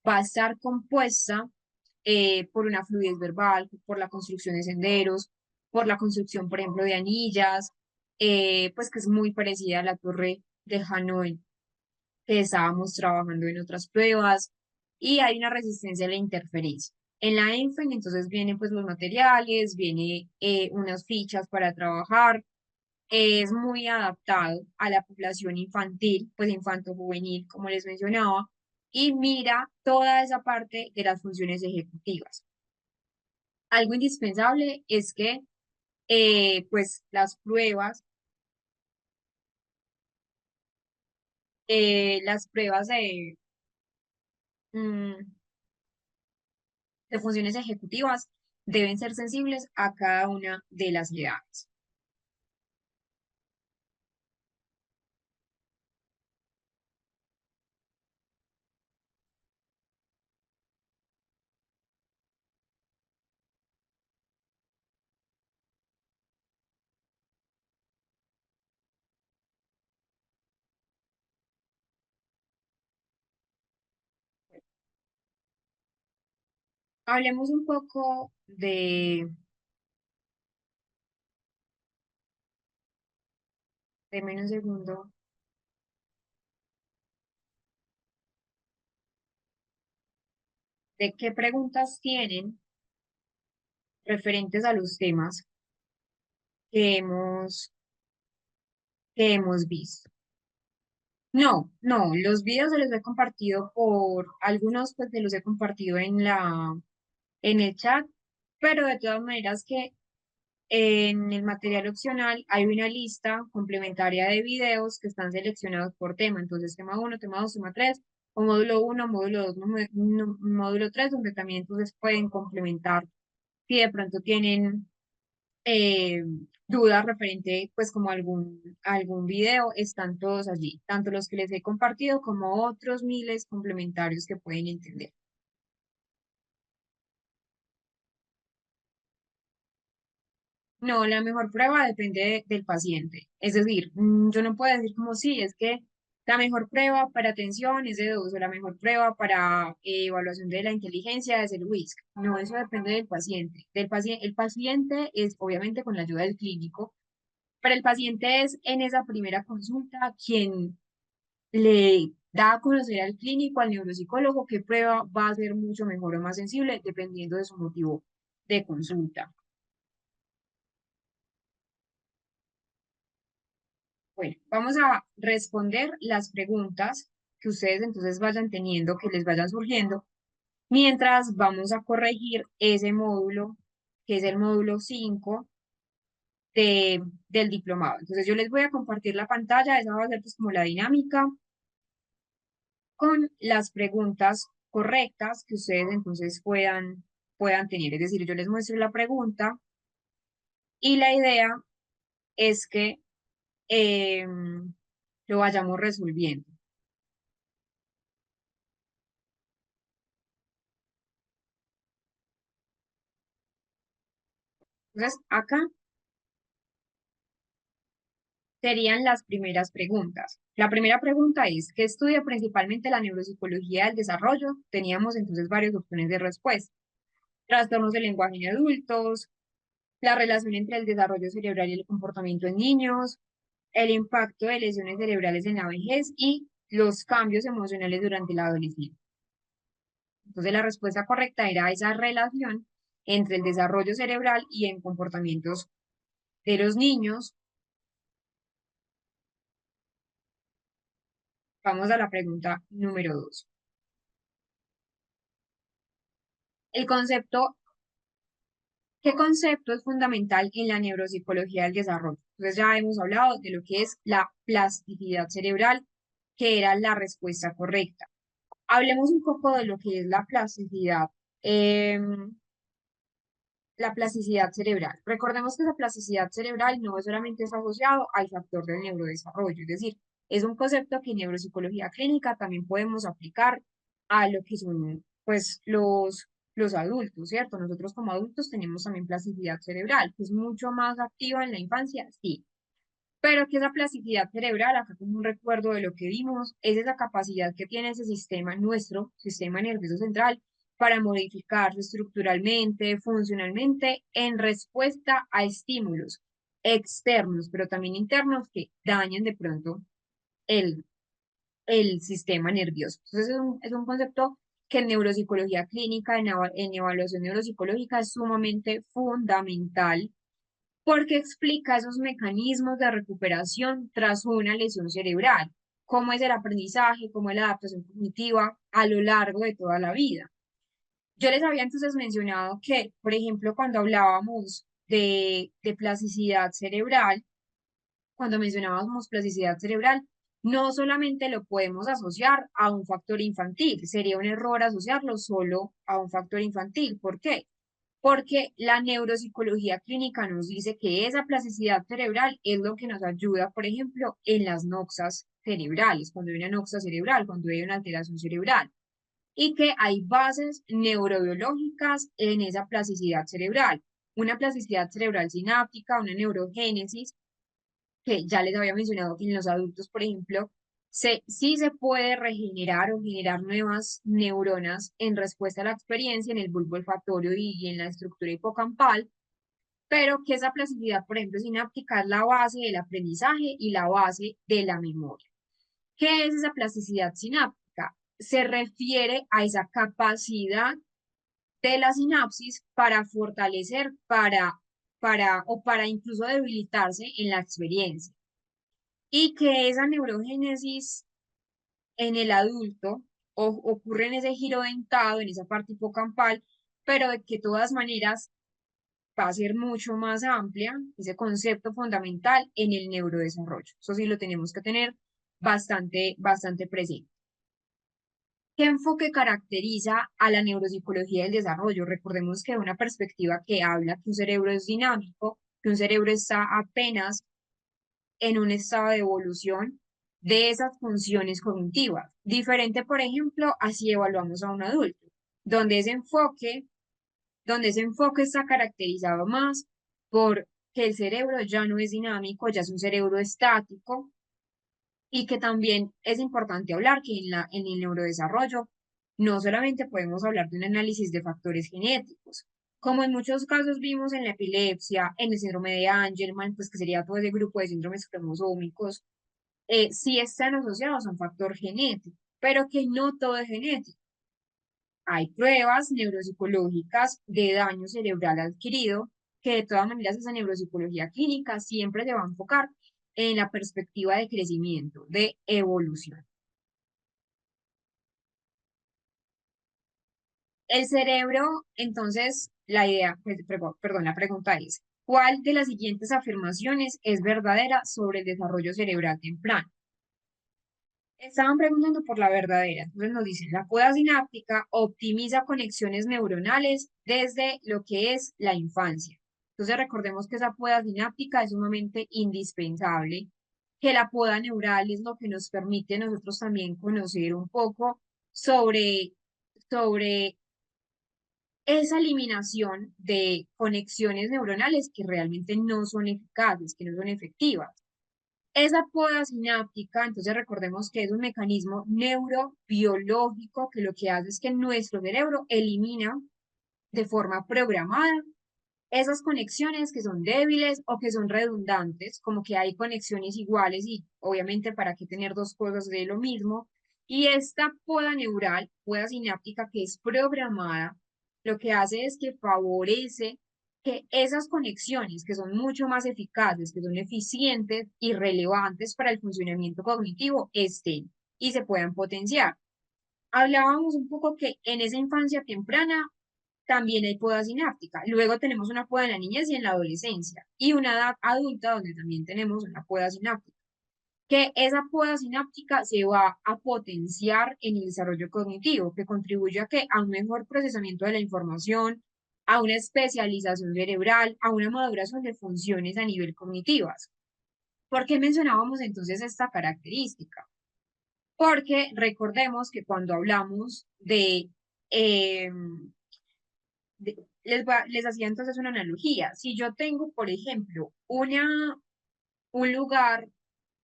va a estar compuesta por una fluidez verbal, por la construcción de senderos, por la construcción, por ejemplo, de anillas, pues que es muy parecida a la torre de Hanoi que estábamos trabajando en otras pruebas, y hay una resistencia a la interferencia. En la ENFEN entonces vienen pues los materiales, viene unas fichas para trabajar, es muy adaptado a la población infantil, pues infanto-juvenil, como les mencionaba, y mira toda esa parte de las funciones ejecutivas. Algo indispensable es que pues las pruebas mm, de funciones ejecutivas deben ser sensibles a cada una de las edades. Hablemos un poco de menos segundo, de qué preguntas tienen referentes a los temas que hemos visto. No, los videos se los he compartido algunos pues se los he compartido en el chat, pero de todas maneras que en el material opcional hay una lista complementaria de videos que están seleccionados por tema. Entonces, tema uno, tema 2, tema 3, o módulo uno, módulo 2, módulo 3, donde también entonces pueden complementar si de pronto tienen eh, dudas referente, pues como algún video, están todos allí, tanto los que les he compartido como otros miles complementarios que pueden entender. No, la mejor prueba depende del paciente. Es decir, yo no puedo decir como sí, es que la mejor prueba para atención es de dos, o la mejor prueba para evaluación de la inteligencia es el WISC. No, eso depende del paciente. El paciente es obviamente con la ayuda del clínico, pero el paciente es en esa primera consulta quien le da a conocer al clínico, al neuropsicólogo, qué prueba va a ser mucho mejor o más sensible dependiendo de su motivo de consulta. Bueno, vamos a responder las preguntas que ustedes entonces vayan teniendo, que les vayan surgiendo, mientras vamos a corregir ese módulo, que es el módulo 5 del diplomado. Entonces yo les voy a compartir la pantalla, esa va a ser pues como la dinámica con las preguntas correctas que ustedes entonces puedan tener. Es decir, yo les muestro la pregunta y la idea es que lo vayamos resolviendo. Entonces, acá serían las primeras preguntas. La primera pregunta es, ¿qué estudia principalmente la neuropsicología del desarrollo? Teníamos entonces varias opciones de respuesta. Trastornos del lenguaje en adultos, la relación entre el desarrollo cerebral y el comportamiento en niños, el impacto de lesiones cerebrales en la vejez y los cambios emocionales durante la adolescencia. Entonces, la respuesta correcta era esa relación entre el desarrollo cerebral y en comportamientos de los niños. Vamos a la pregunta número 2. El concepto ¿Qué concepto es fundamental en la neuropsicología del desarrollo? Entonces ya hemos hablado de lo que es la plasticidad cerebral, que era la respuesta correcta. Hablemos un poco de lo que es la plasticidad cerebral. Recordemos que esa plasticidad cerebral no solamente es asociado al factor del neurodesarrollo, es decir, es un concepto que en neuropsicología clínica también podemos aplicar a lo que son pues los adultos, ¿cierto? Nosotros como adultos tenemos también plasticidad cerebral, que es mucho más activa en la infancia, sí, pero que esa plasticidad cerebral, acá como un recuerdo de lo que vimos, es esa capacidad que tiene ese sistema, nuestro sistema nervioso central, para modificarse estructuralmente, funcionalmente, en respuesta a estímulos externos, pero también internos que dañen de pronto el, el sistema nervioso. Entonces es un concepto que en neuropsicología clínica, en evaluación neuropsicológica, es sumamente fundamental porque explica esos mecanismos de recuperación tras una lesión cerebral, cómo es el aprendizaje, cómo es la adaptación cognitiva a lo largo de toda la vida. Yo les había entonces mencionado que, por ejemplo, cuando hablábamos de plasticidad cerebral, cuando mencionábamos plasticidad cerebral, no solamente lo podemos asociar a un factor infantil, sería un error asociarlo solo a un factor infantil. ¿Por qué? Porque la neuropsicología clínica nos dice que esa plasticidad cerebral es lo que nos ayuda, por ejemplo, en las noxas cerebrales, cuando hay una noxa cerebral, cuando hay una alteración cerebral, y que hay bases neurobiológicas en esa plasticidad cerebral. Una plasticidad cerebral sináptica, una neurogénesis, que ya les había mencionado que en los adultos, por ejemplo, Sí se puede regenerar o generar nuevas neuronas en respuesta a la experiencia en el bulbo olfatorio y en la estructura hipocampal, pero que esa plasticidad, por ejemplo, sináptica es la base del aprendizaje y la base de la memoria. ¿Qué es esa plasticidad sináptica? Se refiere a esa capacidad de la sinapsis para fortalecer, para incluso debilitarse en la experiencia. Y que esa neurogénesis en el adulto ocurre en ese giro dentado, en esa parte hipocampal, pero de que todas maneras va a ser mucho más amplia, ese concepto fundamental en el neurodesarrollo. Eso sí lo tenemos que tener bastante presente. ¿Qué enfoque caracteriza a la neuropsicología del desarrollo? Recordemos que una perspectiva que habla que un cerebro es dinámico, que un cerebro está apenas en un estado de evolución de esas funciones cognitivas. Diferente, por ejemplo, así evaluamos a un adulto, donde ese enfoque, donde ese enfoque está caracterizado más por que el cerebro ya no es dinámico, ya es un cerebro estático, y que también es importante hablar que en el neurodesarrollo no solamente podemos hablar de un análisis de factores genéticos, como en muchos casos vimos en la epilepsia, en el síndrome de Angelman, pues que sería todo ese grupo de síndromes cromosómicos, sí están asociados a un factor genético, pero que no todo es genético. Hay pruebas neuropsicológicas de daño cerebral adquirido, que de todas maneras esa neuropsicología clínica siempre se va a enfocar en la perspectiva de crecimiento, de evolución. El cerebro, entonces, la idea, pues, perdón, la pregunta es, ¿cuál de las siguientes afirmaciones es verdadera sobre el desarrollo cerebral temprano? Estaban preguntando por la verdadera. Entonces nos dicen, la poda sináptica optimiza conexiones neuronales desde lo que es la infancia. Entonces recordemos que esa poda sináptica es sumamente indispensable, que la poda neural es lo que nos permite a nosotros también conocer un poco sobre, sobre esa eliminación de conexiones neuronales que realmente no son eficaces, que no son efectivas. Esa poda sináptica, entonces recordemos que es un mecanismo neurobiológico que lo que hace es que nuestro cerebro elimina de forma programada esas conexiones que son débiles o que son redundantes, como que hay conexiones iguales y obviamente para qué tener dos cosas de lo mismo. Y esta poda neural, poda sináptica que es programada, lo que hace es que favorece que esas conexiones que son mucho más eficaces, que son eficientes y relevantes para el funcionamiento cognitivo, estén y se puedan potenciar. Hablábamos un poco que en esa infancia temprana también hay poda sináptica. Luego tenemos una poda en la niñez y en la adolescencia y una edad adulta donde también tenemos una poda sináptica. Que esa poda sináptica se va a potenciar en el desarrollo cognitivo, que contribuye a que a un mejor procesamiento de la información, a una especialización cerebral, a una maduración de funciones a nivel cognitivas. ¿Por qué mencionábamos entonces esta característica? Porque recordemos que cuando hablamos eh, les hacía entonces una analogía. Si yo tengo, por ejemplo, un lugar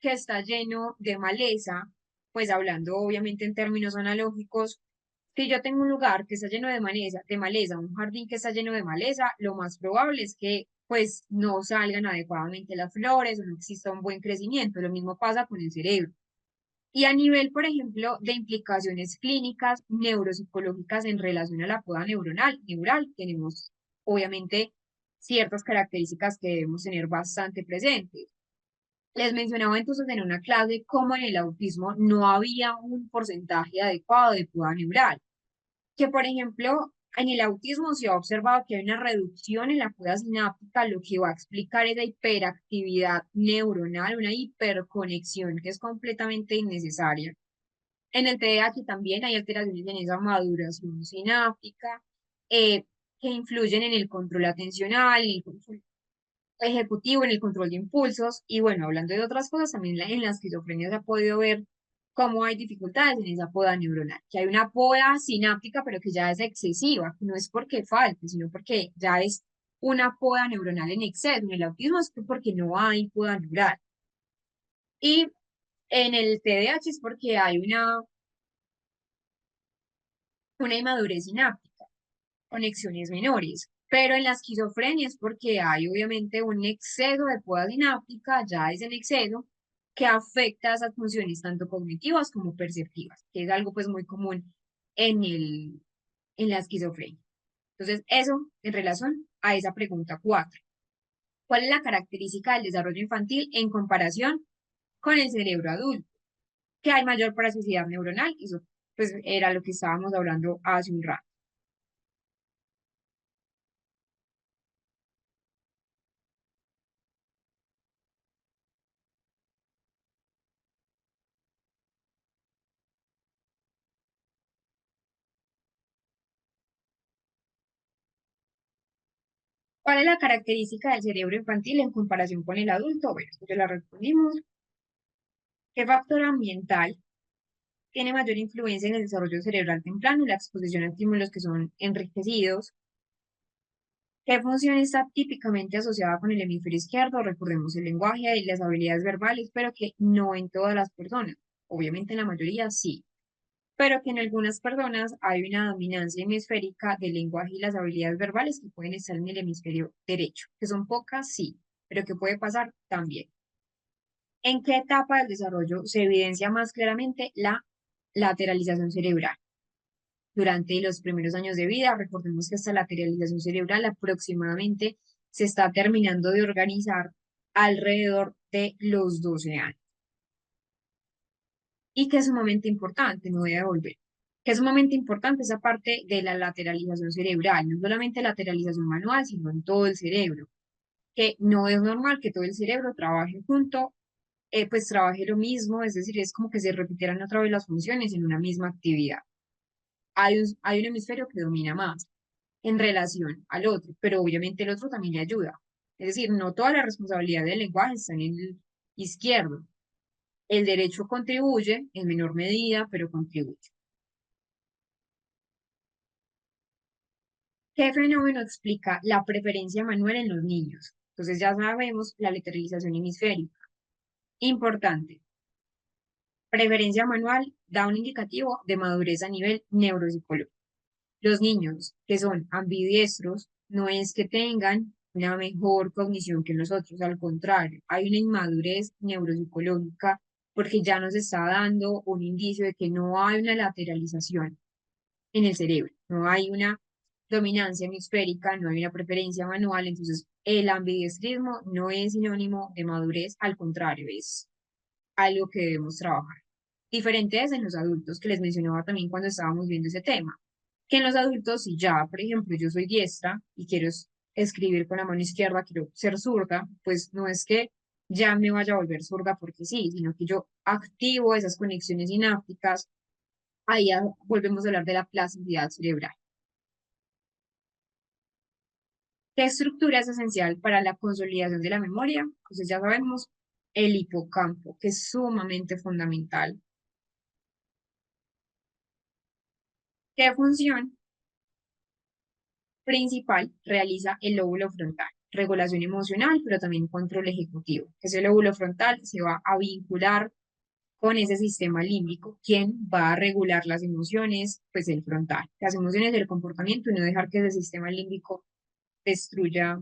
que está lleno de maleza, pues hablando obviamente en términos analógicos, si yo tengo un lugar que está lleno de maleza, un jardín que está lleno de maleza, lo más probable es que pues no salgan adecuadamente las flores o no exista un buen crecimiento. Lo mismo pasa con el cerebro. Y a nivel, por ejemplo, de implicaciones clínicas, neuropsicológicas en relación a la poda neural, tenemos obviamente ciertas características que debemos tener bastante presentes. Les mencionaba entonces en una clase cómo en el autismo no había un porcentaje adecuado de poda neural, que por ejemplo en el autismo se ha observado que hay una reducción en la poda sináptica, lo que va a explicar esa hiperactividad neuronal, una hiperconexión que es completamente innecesaria. En el TDAH también hay alteraciones en esa maduración sináptica eh, que influyen en el control atencional, en el control ejecutivo, en el control de impulsos. Y bueno, hablando de otras cosas, también en la esquizofrenia se ha podido ver cómo hay dificultades en esa poda neuronal, que hay una poda sináptica, pero que ya es excesiva, no es porque falte, sino porque ya es una poda neuronal en exceso. En el autismo es porque no hay poda neural. Y En el TDAH es porque hay una inmadurez sináptica, conexiones menores, pero en la esquizofrenia es porque hay obviamente un exceso de poda sináptica, ya es en exceso, que afecta a esas funciones tanto cognitivas como perceptivas, que es algo pues muy común en la esquizofrenia. Entonces, eso en relación a esa pregunta 4. ¿Cuál es la característica del desarrollo infantil en comparación con el cerebro adulto? Que hay mayor plasticidad neuronal, eso pues era lo que estábamos hablando hace un rato. ¿Cuál es la característica del cerebro infantil en comparación con el adulto? Bueno, esto ya la respondimos. ¿Qué factor ambiental tiene mayor influencia en el desarrollo cerebral temprano? La exposición a estímulos que son enriquecidos. ¿Qué función está típicamente asociada con el hemisferio izquierdo? Recordemos el lenguaje y las habilidades verbales, pero que no en todas las personas. Obviamente en la mayoría sí, pero que en algunas personas hay una dominancia hemisférica del lenguaje y las habilidades verbales que pueden estar en el hemisferio derecho, que son pocas, sí, pero que puede pasar también. ¿En qué etapa del desarrollo se evidencia más claramente la lateralización cerebral? Durante los primeros años de vida, recordemos que esta lateralización cerebral aproximadamente se está terminando de organizar alrededor de los 12 años. Y que es sumamente importante, no voy a devolver, que es sumamente importante esa parte de la lateralización cerebral, no solamente lateralización manual, sino en todo el cerebro, que no es normal que todo el cerebro trabaje junto, pues trabaje lo mismo, es decir, es como que se repitieran otra vez las funciones en una misma actividad. Hay un hemisferio que domina más en relación al otro, pero obviamente el otro también le ayuda. Es decir, no toda la responsabilidad del lenguaje está en el izquierdo. El derecho contribuye en menor medida, pero contribuye. ¿Qué fenómeno explica la preferencia manual en los niños? Entonces ya sabemos la lateralización hemisférica. Importante. Preferencia manual da un indicativo de madurez a nivel neuropsicológico. Los niños que son ambidiestros no es que tengan una mejor cognición que nosotros, al contrario, hay una inmadurez neuropsicológica porque ya nos está dando un indicio de que no hay una lateralización en el cerebro, no hay una dominancia hemisférica, no hay una preferencia manual, entonces el ambidiestrismo no es sinónimo de madurez, al contrario, es algo que debemos trabajar. Diferente es en los adultos, que les mencionaba también cuando estábamos viendo ese tema, que en los adultos, si ya, por ejemplo, yo soy diestra y quiero escribir con la mano izquierda, quiero ser zurda, pues no es que ya me vaya a volver zurda porque sí, sino que yo activo esas conexiones sinápticas, ahí ya volvemos a hablar de la plasticidad cerebral. ¿Qué estructura es esencial para la consolidación de la memoria? Entonces ya sabemos el hipocampo, que es sumamente fundamental. ¿Qué función principal realiza el lóbulo frontal? Regulación emocional, pero también control ejecutivo. Ese lóbulo frontal se va a vincular con ese sistema límbico. ¿Quién va a regular las emociones? Pues el frontal. Las emociones del comportamiento y no dejar que ese sistema límbico destruya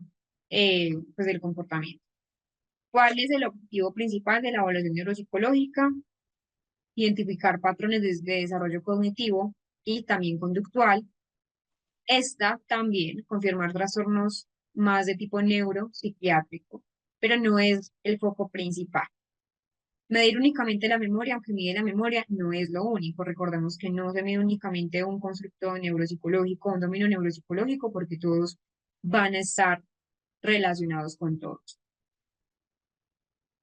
pues el comportamiento. ¿Cuál es el objetivo principal de la evaluación neuropsicológica? Identificar patrones de desarrollo cognitivo y también conductual. Esta también confirmar trastornos más de tipo neuropsiquiátrico, pero no es el foco principal. Medir únicamente la memoria, aunque mide la memoria, no es lo único. Recordemos que no se mide únicamente un constructo neuropsicológico, un dominio neuropsicológico, porque todos van a estar relacionados con todos.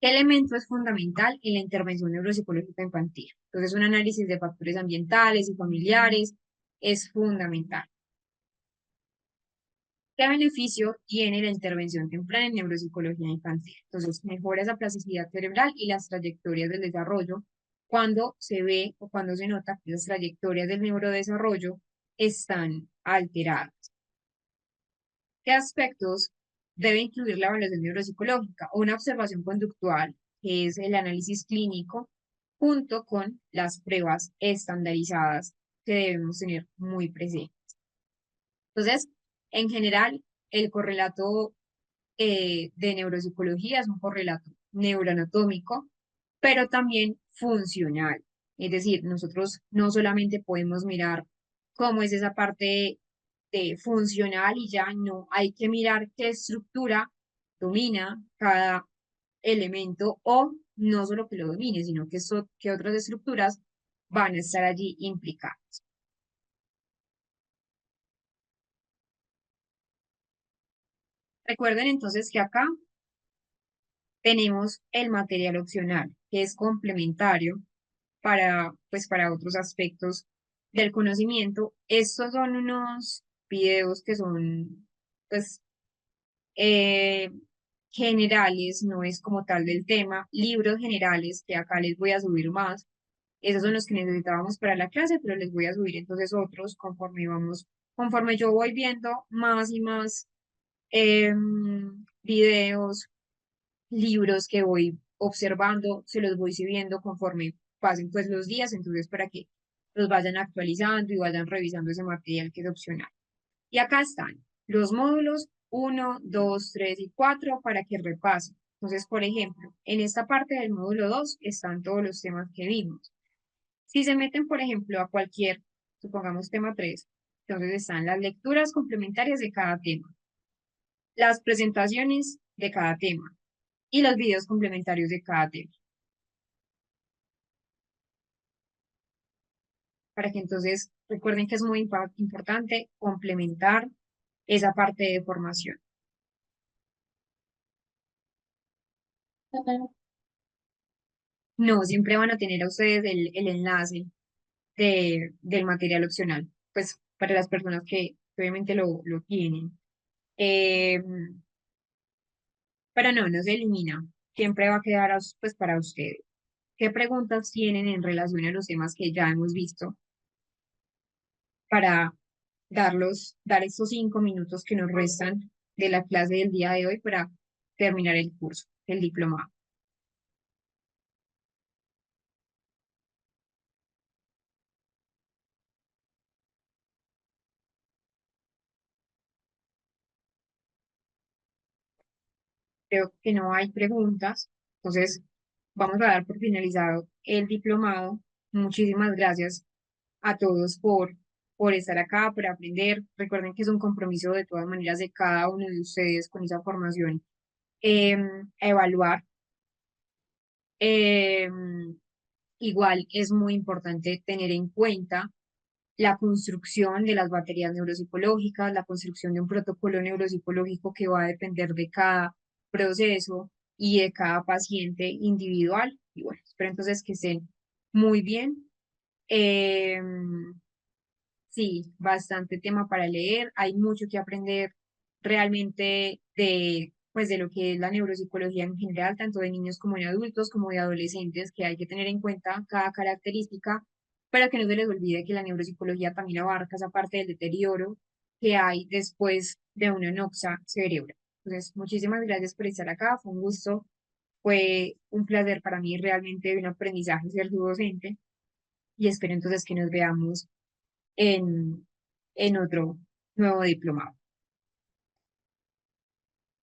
¿Qué elemento es fundamental en la intervención neuropsicológica infantil? Entonces, un análisis de factores ambientales y familiares es fundamental. ¿Qué beneficio tiene la intervención temprana en neuropsicología infantil? Entonces, mejora esa plasticidad cerebral y las trayectorias del desarrollo cuando se ve o cuando se nota que las trayectorias del neurodesarrollo están alteradas. ¿Qué aspectos debe incluir la evaluación neuropsicológica? Una observación conductual, que es el análisis clínico, junto con las pruebas estandarizadas que debemos tener muy presentes. Entonces, en general, el correlato de neuropsicología es un correlato neuroanatómico, pero también funcional. Es decir, nosotros no solamente podemos mirar cómo es esa parte de funcional y ya no, hay que mirar qué estructura domina cada elemento o no solo que lo domine, sino que otras estructuras van a estar allí implicadas. Recuerden entonces que acá tenemos el material opcional, que es complementario pues, para otros aspectos del conocimiento. Estos son unos videos que son, pues, eh, generales, no es como tal del tema, libros generales, que acá les voy a subir más. Esos son los que necesitábamos para la clase, pero les voy a subir entonces otros conforme yo voy viendo más y más videos, libros que voy observando, se los voy subiendo conforme pasen pues los días, entonces para que los vayan actualizando y vayan revisando ese material que es opcional. Y acá están los módulos 1, 2, 3 y 4 para que repasen. Entonces, por ejemplo, en esta parte del módulo 2 están todos los temas que vimos. Si se meten, por ejemplo, a cualquier, supongamos tema 3, entonces están las lecturas complementarias de cada tema, las presentaciones de cada tema y los videos complementarios de cada tema, para que entonces recuerden que es muy importante complementar esa parte de formación. No, siempre van a tener a ustedes el enlace del material opcional, pues para las personas que obviamente lo tienen. Eh, pero no, no se elimina, siempre va a quedar pues para ustedes. ¿Qué preguntas tienen en relación a los temas que ya hemos visto para dar estos 5 minutos que nos restan de la clase del día de hoy para terminar el curso, el diplomado? Creo que no hay preguntas, entonces vamos a dar por finalizado el diplomado. Muchísimas gracias a todos por estar acá, por aprender. Recuerden que es un compromiso de todas maneras de cada uno de ustedes con esa formación, evaluar. Igual es muy importante tener en cuenta la construcción de las baterías neuropsicológicas, la construcción de un protocolo neuropsicológico que va a depender de cada proceso y de cada paciente individual. Y bueno, espero entonces que estén muy bien. Em, Sí, bastante tema para leer. Hay mucho que aprender realmente pues de lo que es la neuropsicología en general, tanto de niños como de adultos, como de adolescentes, que hay que tener en cuenta cada característica, para que no se les olvide que la neuropsicología también abarca esa parte del deterioro que hay después de una noxa cerebral. Entonces, muchísimas gracias por estar acá. Fue un gusto, fue un placer para mí realmente un aprendizaje ser su docente y espero entonces que nos veamos en, en otro nuevo diplomado.